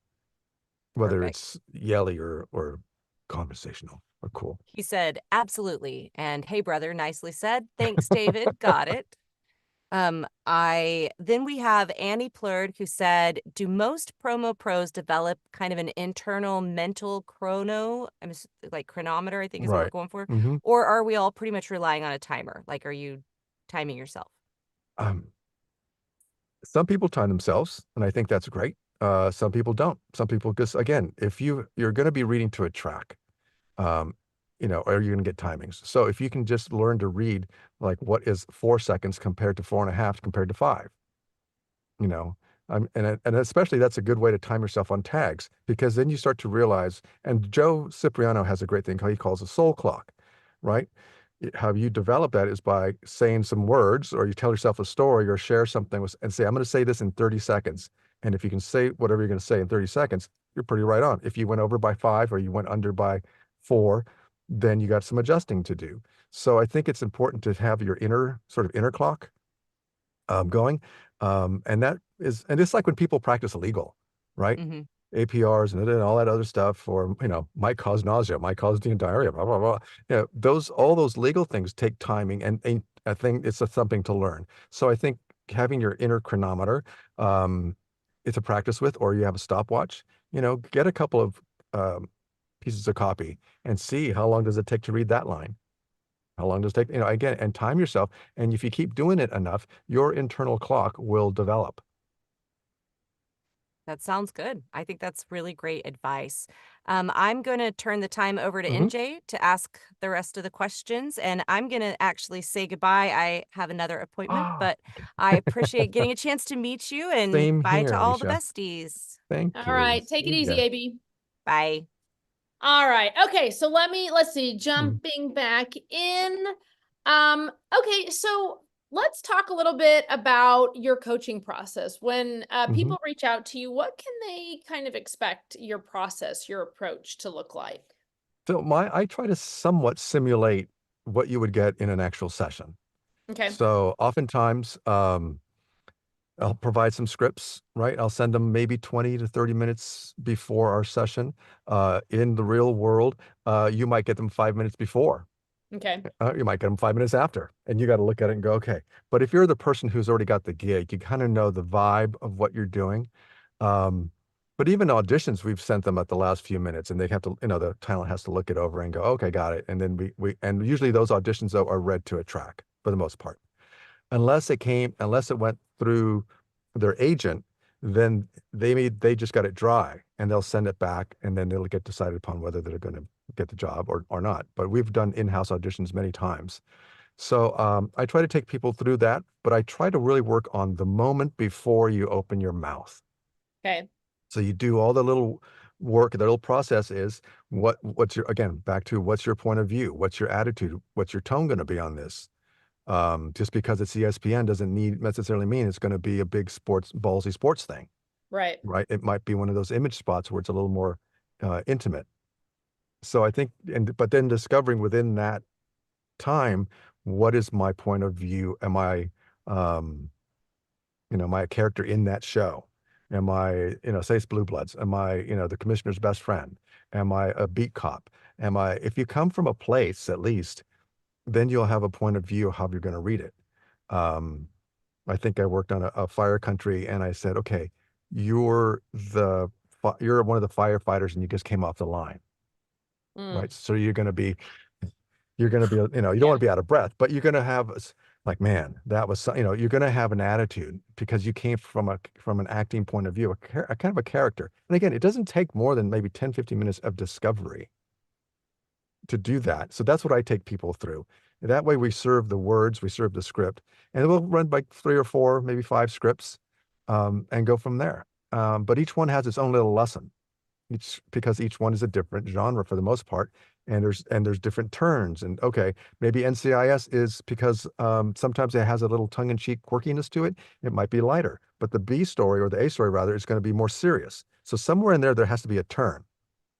whether Perfect. it's yelly or conversational or cool. He said, absolutely. And hey, brother, nicely said. Thanks, David. Got it. I then we have Annie Plurd who said, do most promo pros develop kind of an internal mental like chronometer, I think is what we're Right. going for? Hmm. Or are we all pretty much relying on a timer? Like, are you timing yourself? Um, some people time themselves, and I think that's great. Some people don't. Some people just, again, if you're going to be reading to a track, um, or you're going to get timings. So if you can just learn to read, like what is 4 seconds compared to 4.5 compared to 5, you know, and especially that's a good way to time yourself on tags because then you start to realize, and Joe Cipriano has a great thing he calls a soul clock, right? How you develop that is by saying some words or you tell yourself a story or share something and say, I'm going to say this in 30 seconds. And if you can say whatever you're going to say in 30 seconds, you're pretty right on. If you went over by 5 or you went under by 4, then you got some adjusting to do. So I think it's important to have your inner clock going. And it's like when people practice legal, right? Mm-hmm. APRs and all that other stuff, or, might cause nausea, might cause diarrhea, blah, blah, blah. All those legal things take timing and I think it's something to learn. So I think having your inner chronometer, um, it's a practice with, or you have a stopwatch, get a couple of, pieces of copy and see how long does it take to read that line. How long does it take? Again, and time yourself. And if you keep doing it enough, your internal clock will develop. That sounds good. I think that's really great advice. I'm going to turn the time over to Mhm. NJ to ask the rest of the questions, and I'm going to actually say goodbye. I have another appointment, but I appreciate getting a chance to meet you, and Same bye to here, all the Alicia. besties. Thank All you. right, take it See easy, ya. AB. Bye. All right. Okay, so let's see, Mhm. jumping back in. Okay, so let's talk a little bit about your coaching process. When Mhm. people reach out to you, what can they kind of expect your process, your approach to look like? So I try to somewhat simulate what you would get in an actual session. Okay. So oftentimes, I'll provide some scripts, right? I'll send them maybe 20 to 30 minutes before our session. In the real world, you might get them 5 minutes before. Okay. You might get them 5 minutes after, and you got to look at it and go, okay. But if you're the person who's already got the gig, you kind of know the vibe of what you're doing. Um, but even auditions, we've sent them at the last few minutes, and they have to, the talent has to look it over and go, okay, got it. And then and usually those auditions though are read to a track for the most part, unless it went through their agent, then they just got it dry and they'll send it back and then it'll get decided upon whether they're going to get the job or not. But we've done in-house auditions many times. So I try to take people through that, but I try to really work on the moment before you open your mouth. Okay. So you do all the little work, the little process is what's your, again, back to what's your point of view? What's your attitude? What's your tone going to be on this? Just because it's ESPN doesn't necessarily mean it's going to be a big ballsy sports thing, Right. right? It might be one of those image spots where it's a little more intimate. So I think, but then discovering within that time, what is my point of view? Um, am I a character in that show? Am I, say it's Blue Bloods? Am I, the commissioner's best friend? Am I a beat cop? If you come from a place, at least, then you'll have a point of view of how you're going to read it. Um, I think I worked on a fire country and I said, okay, you're you're one of the firefighters and you just came off the line, Mm. right? So you're going to be, you don't Yeah. want to be out of breath, but you're going to have like, man, that was, you're going to have an attitude because you came from an acting point of view, a kind of a character. And again, it doesn't take more than maybe 10, 15 minutes of discovery to do that. So that's what I take people through. That way we serve the words, we serve the script, and we'll run like 3 or 4, maybe 5 scripts, and go from there. But each one has its own little lesson, because each one is a different genre for the most part, and there's different turns. And okay, maybe NCIS is because sometimes it has a little tongue-in-cheek quirkiness to it. It might be lighter, but the B story or the A story rather is going to be more serious. So somewhere in there has to be a turn,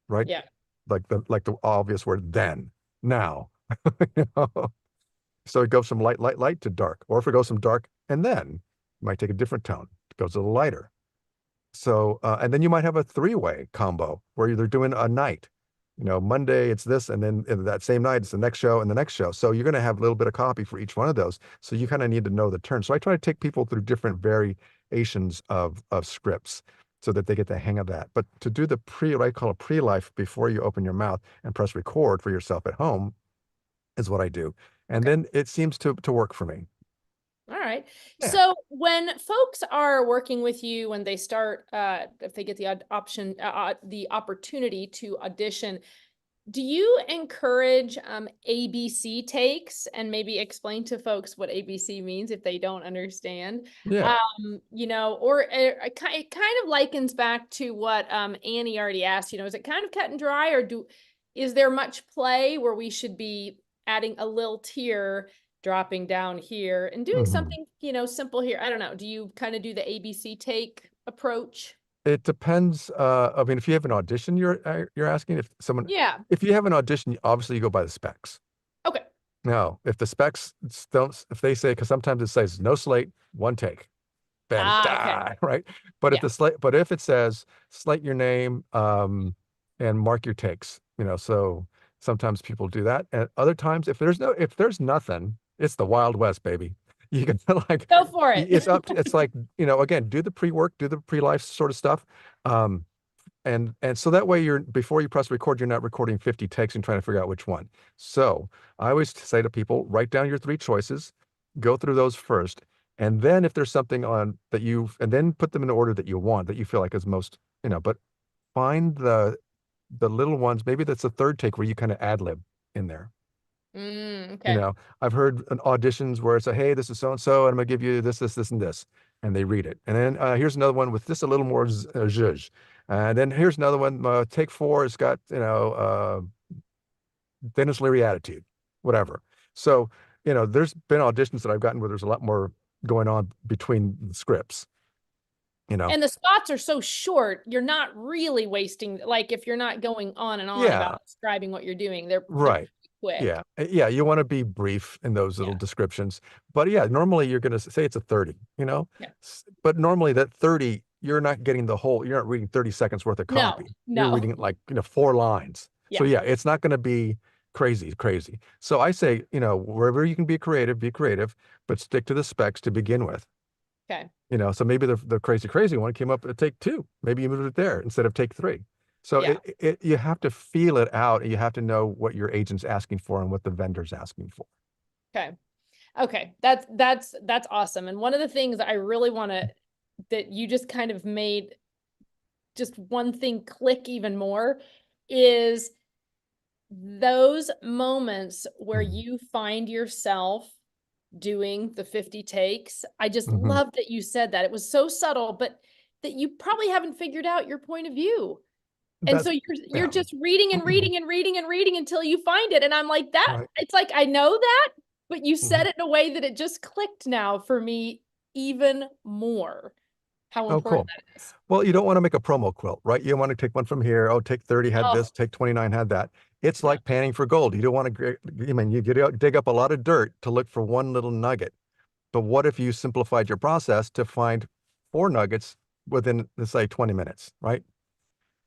right? Yeah. Like the obvious word then, now. You know? So it goes from light, light, light to dark. Or if it goes from dark and then, it might take a different tone. It goes a little lighter. So, and then you might have a three-way combo where they're doing a night. Monday it's this, and then that same night it's the next show and the next show. So you're going to have a little bit of copy for each one of those. So you kind of need to know the turn. So I try to take people through different variations of scripts so that they get the hang of that. But to do what I call a pre-life before you open your mouth and press record for yourself at home is what I do. And Okay. then it seems to work for me. All right. Yeah. So when folks are working with you, when they start, if they get the opportunity to audition, do you encourage ABC takes and maybe explain to folks what ABC means if they don't understand? Yeah. Or it kind of likens back to what Annie already asked. Is it kind of cut and dry, or is there much play where we should be adding a lilt here, dropping down here, and doing Mhm. something simple here? I don't know. Do you kind of do the ABC take approach? It depends. I mean, if you have an audition, you're asking Yeah. if you have an audition, obviously you go by the specs. Okay. Now, if the specs don't, if they say, because sometimes it says no slate, one take, then Okay. die, right? But Yeah. if it says slate your name, and mark your takes, so sometimes people do that. And other times, if there's nothing, it's the Wild West, baby. You can like, Go for it. it's like, again, do the pre-work, do the pre-life sort of stuff. Um, and so that way before you press record, you're not recording 50 takes and trying to figure out which one. So I always say to people, write down your 3 choices, go through those first, And then if there's something on that and then put them in the order that you want, that you feel like is most, but find the little ones. Maybe that's the third take where you kind of ad lib in there. Okay. I've heard auditions where it's a, hey, this is so and so, and I'm gonna give you this, this, this, and this, and they read it. And then here's another one with just a little more zhuzh. And then here's another one. Take 4. It's got Dennis Leary attitude, whatever. So there's been auditions that I've gotten where there's a lot more going on between the scripts. And the spots are so short, you're not really wasting, like if you're not going on and on about describing what you're doing, they're right. Quick. Yeah. You want to be brief in those little descriptions. But yeah, normally you're going to say it's a 30, but normally that 30, you're not getting you're not reading 30 seconds worth of copy. No. You're reading it like, 4 lines. So yeah, it's not going to be crazy. So I say, wherever you can be creative, but stick to the specs to begin with. Okay. So maybe the crazy one came up at take 2. Maybe you moved it there instead of take 3. So you have to feel it out, and you have to know what your agent's asking for and what the vendor's asking for. Okay. That's awesome. And one of the things I really want that you just kind of made just one thing click even more is those moments where you find yourself doing the 50 takes. I just love that you said that. It was so subtle, but that you probably haven't figured out your point of view. And so you're just reading and reading and reading and reading until you find it. And I'm like, it's like, I know that, but you said it in a way that it just clicked now for me even more. How important that is. Well, you don't want to make a promo quilt, right? You want to take one from here. Oh, take 30 had this, take 29 had that. It's like panning for gold. You don't want to, you dig up a lot of dirt to look for one little nugget. But what if you simplified your process to find 4 nuggets within, let's say, 20 minutes, right?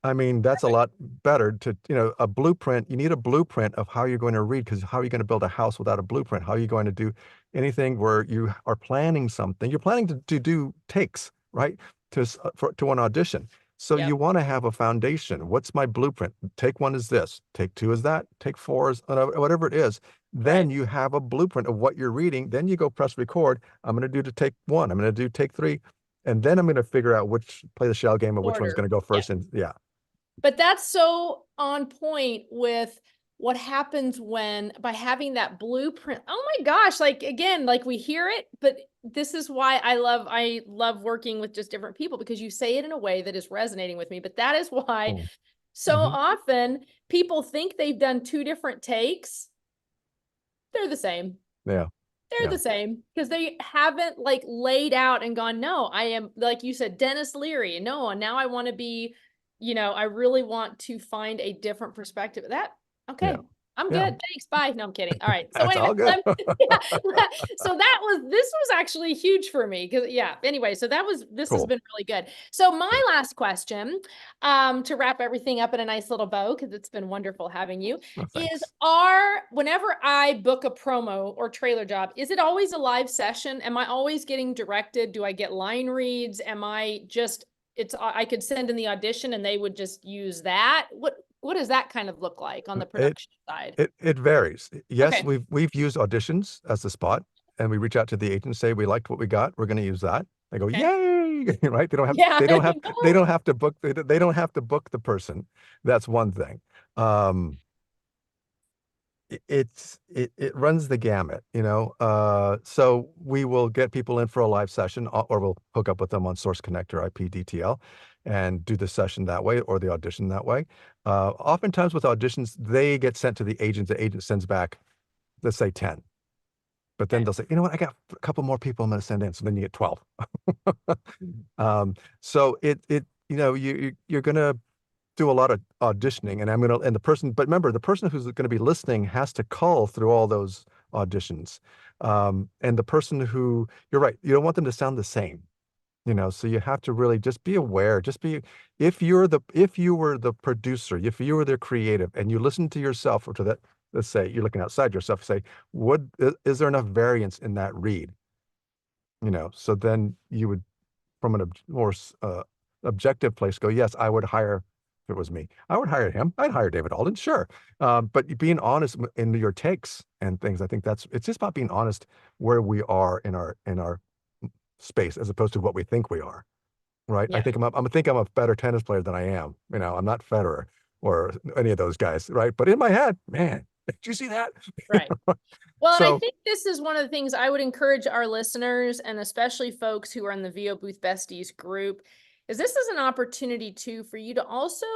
I mean, that's a lot better to, a blueprint. You need a blueprint of how you're going to read, because how are you going to build a house without a blueprint? How are you going to do anything where you are planning something? You're planning to do takes, right? To an audition. So you want to have a foundation. What's my blueprint? Take 1 is this. Take 2 is that. Take 4 is whatever it is. Then you have a blueprint of what you're reading. Then you go press record. I'm going to do to take 1. I'm going to do take 3. And then I'm going to figure out play the shell game of which one's going to go first. And But that's so on point with what happens by having that blueprint. Oh my gosh. Like, again, like we hear it, but this is why I love working with just different people, because you say it in a way that is resonating with me. But that is why so often people think they've done 2 different takes. They're the same. Yeah. They're the same, because they haven't like laid out and gone, no, I am, like you said, Dennis Leary. No, now I want to be, I really want to find a different perspective. I'm good. Thanks. Bye. No, I'm kidding. All right. So anyway, all good. So this was actually huge for me, because anyway, so this has been really good. So my last question, to wrap everything up in a nice little bow, because it's been wonderful having you, is whenever I book a promo or trailer job, is it always a live session? Am I always getting directed? Do I get line reads? Am I just, I could send in the audition and they would just use that? What does that kind of look like on the production side? It varies. Yes, we've used auditions as the spot, and we reach out to the agent and say, we liked what we got. We're going to use that. They go, yay, right? They don't have to book the person. That's one thing. It runs the gamut, so we will get people in for a live session, or we'll hook up with them on Source Connector IP DTL and do the session that way, or the audition that way. Oftentimes with auditions, they get sent to the agent sends back, let's say 10, but then they'll say, you know what, I got a couple more people I'm going to send in. So then you get 12. So you're going to do a lot of auditioning, but remember, the person who's going to be listening has to cull through all those auditions. And the person you're right, you don't want them to sound the same, so you have to really just be aware, if you were the producer, if you were the creative, and you listen to yourself, or to that, let's say you're looking outside yourself, say, is there enough variance in that read? So then you would, from a more objective place, go, yes, I would hire. If it was me, I would hire him. I'd hire David Alden, sure. But being honest in your takes and things, I think it's just about being honest where we are in our space as opposed to what we think we are, right? Yeah. I think I'm a better tennis player than I am. You know, I'm not Federer or any of those guys, right? But in my head, man, did you see that? Right. Well, and I So think this is one of the things I would encourage our listeners, and especially folks who are in the VO Booth Besties group, is this is an opportunity too for you to also,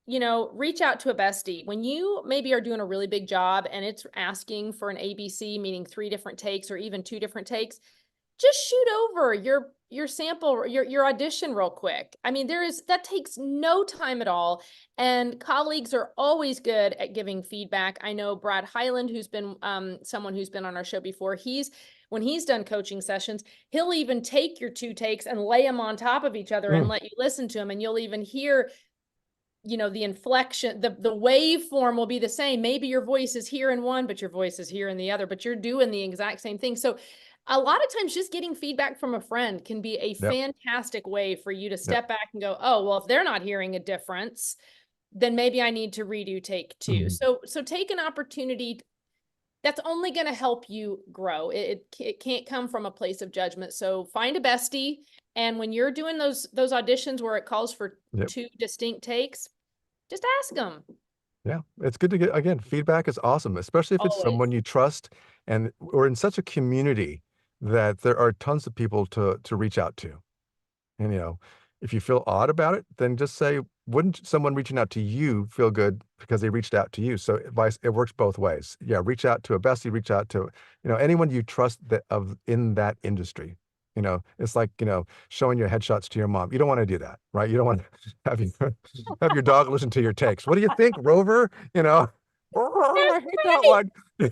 you know, reach out to a bestie. When you maybe are doing a really big job and it's asking for an ABC, meaning 3 different takes or even 2 different takes, just shoot over your sample, your audition real quick. I mean, that takes no time at all. And colleagues are always good at giving feedback. I know Brad Highland, who's been someone who's been on our show before, when he's done coaching sessions, he'll even take your 2 takes and lay them on top of each other and let you listen to them. And you'll even hear, you know, the inflection, the waveform will be the same. Maybe your voice is here in one, but your voice is here in the other, but you're doing the exact same thing. So a lot of times just getting feedback from a friend can be a yep, fantastic way for you to yep. step back and go, oh, well, if they're not hearing a difference, then maybe I need to redo take 2. Mhm. So take an opportunity. That's only going to help you grow. It can't come from a place of judgment. So find a bestie. And when you're doing those auditions where it calls for Yep. 2 distinct takes, just ask them. Yeah, it's good to get, again, feedback is awesome, especially if it's Always. someone you trust, and we're in such a community that there are tons of people to reach out to. And, you know, if you feel odd about it, then just say, wouldn't someone reaching out to you feel good because they reached out to you? So it works both ways. Yeah, reach out to a bestie, reach out to, you know, anyone you trust that in that industry. You know, it's like, you know, showing your headshots to your mom. You don't want to do that, right? You don't want to have your dog listen to your takes. What do you think, Rover? You know, oh, I hate that one. Yeah.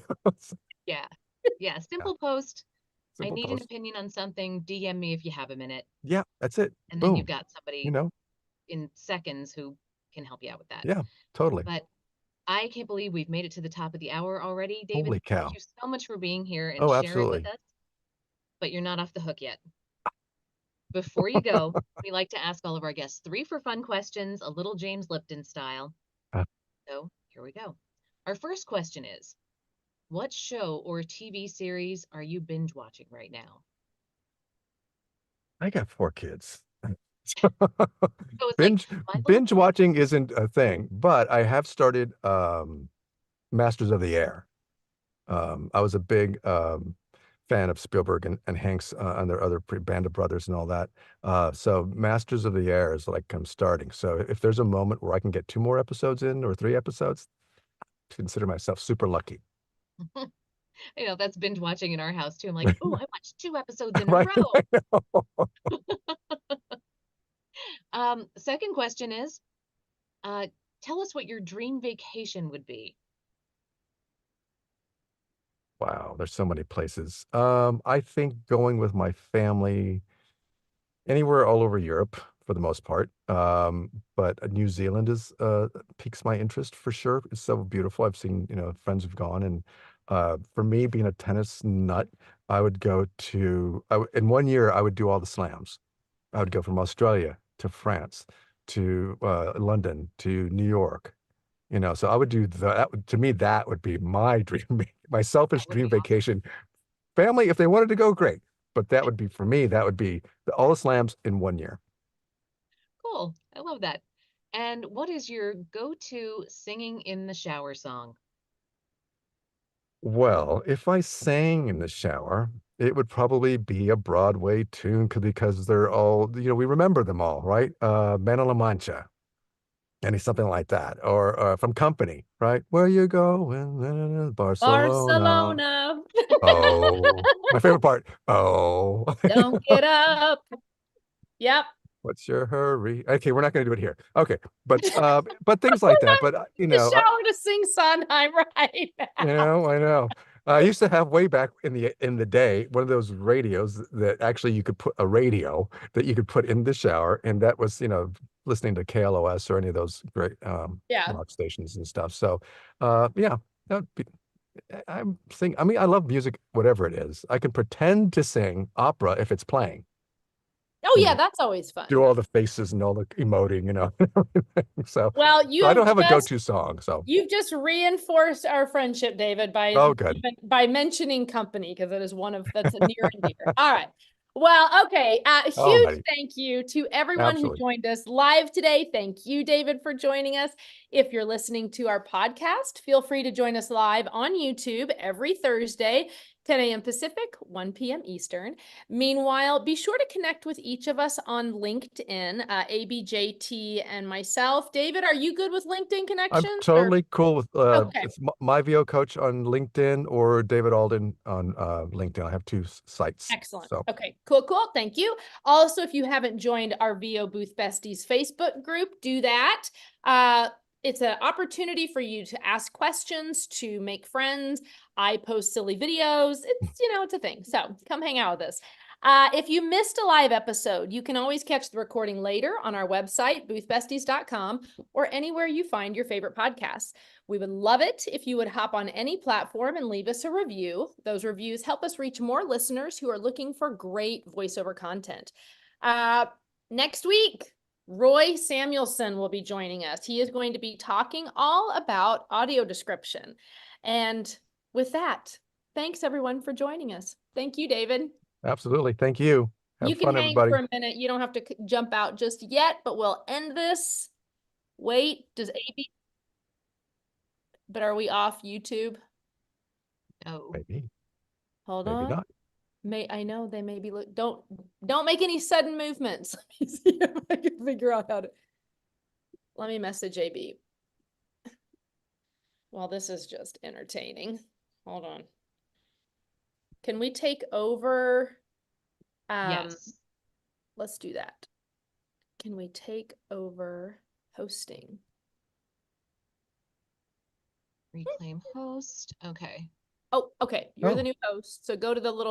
Yeah. Yeah, Simple post. I simple need an post. opinion on something. DM me if you have a minute. Yeah, that's it. And then you've Boom. got You somebody know, in seconds who can help you out with that. yeah, totally. But I can't believe we've made it to the top of the hour already. David, Holy thank cow. you so much for being here and Oh, sharing with absolutely. us. But you're not off the hook yet. Before you go, we like to ask all of our guests 3 for fun questions, a little James Lipton style. Uh, So here we go. Our first question is, what show or TV series are you binge watching right now? I got 4 kids. So it's like Binge my little binge watching isn't a thing, but I have started Masters of the Air. I was a big fan of Spielberg and Hanks and their other Band of Brothers and all that. So Masters of the Air is like I'm starting. So if there's a moment where I can get 2 more episodes in or 3 episodes, consider myself super lucky. that's binge watching in our house too. I'm like, oh, I watched 2 episodes in a Right? row. I know. Second question is, uh, tell us what your dream vacation would be. Wow, there's so many places. I think going with my family anywhere all over Europe for the most part. But New Zealand is piques my interest for sure. It's so beautiful. I've seen, you know, friends have gone, and for me, being a tennis nut, I would go to in one year I would do all the slams. I would go from Australia to France to London to New York. You know, so I would do to me, that would be my dream, my That selfish would dream be awesome. vacation. Family, if they wanted to go, great. But that would be for me, that would be all the slams in one year. Cool. I love that. And what is your go-to singing in the shower song? Well, if I sang in the shower, it would probably be a Broadway tune because they're all, you know, we remember them all, right? Man La Mancha, any something like that. Or from Company, right? Where you going? Barcelona. Barcelona. Oh, my favorite part. Oh, Don't get up. Yep. what's your hurry? Okay, we're not going to do it here. Okay, but things like that. But you The know, shower to sing Sondheim right now. I know. I used to have way back in the day one of those radios that actually you could put a radio that you could put in the shower, and that was, you know, listening to KLOS or any of those great Yeah. rock stations and stuff. So yeah, that would be, I mean, I love music, whatever it is. I can pretend to sing opera if it's playing. Oh You yeah, know, that's always fun. do all the faces and all the emoting, you know. So, Well, I don't have a go-to song. So, you've just reinforced our friendship, David, oh, good. by mentioning Company, because it is one of that's a near and dear. All right. Well, okay. Huge Alrighty. thank you to everyone who Absolutely. joined us live today. Thank you, David, for joining us. If you're listening to our podcast, feel free to join us live on YouTube every Thursday, 10 a.m. Pacific, 1 p.m. Eastern. Meanwhile, be sure to connect with each of us on LinkedIn, ABJT and myself. David, are you good with LinkedIn I'm connections? totally cool with Okay. it's my VO coach on LinkedIn or David Alden on LinkedIn. I have two sites. Excellent. So Okay, cool. Thank you. Also, if you haven't joined our VO Booth Besties Facebook group, do that. It's an opportunity for you to ask questions, to make friends. I post silly videos. It's a thing. So come hang out with us. If you missed a live episode, you can always catch the recording later on our website, boothbesties.com, or anywhere you find your favorite podcasts. We would love it if you would hop on any platform and leave us a review. Those reviews help us reach more listeners who are looking for great voiceover content. Next week, Roy Samuelson will be joining us. He is going to be talking all about audio description. And with that, thanks everyone for joining us. Thank you, David. absolutely. Thank you. Have You can fun, hang everybody. for a minute. You don't have to jump out just yet, but we'll end this. Wait, but are we off YouTube? Oh, Maybe. Hold Maybe on. not. I know they may be don't make any sudden movements. Let me see if I can figure out how to. Let me message AB. Well, this is just entertaining. Hold on. Can we take over? yes. Let's do that. Can we take over hosting? Reclaim host. Okay. Oh, okay. You're the Oh. new host. So go to the little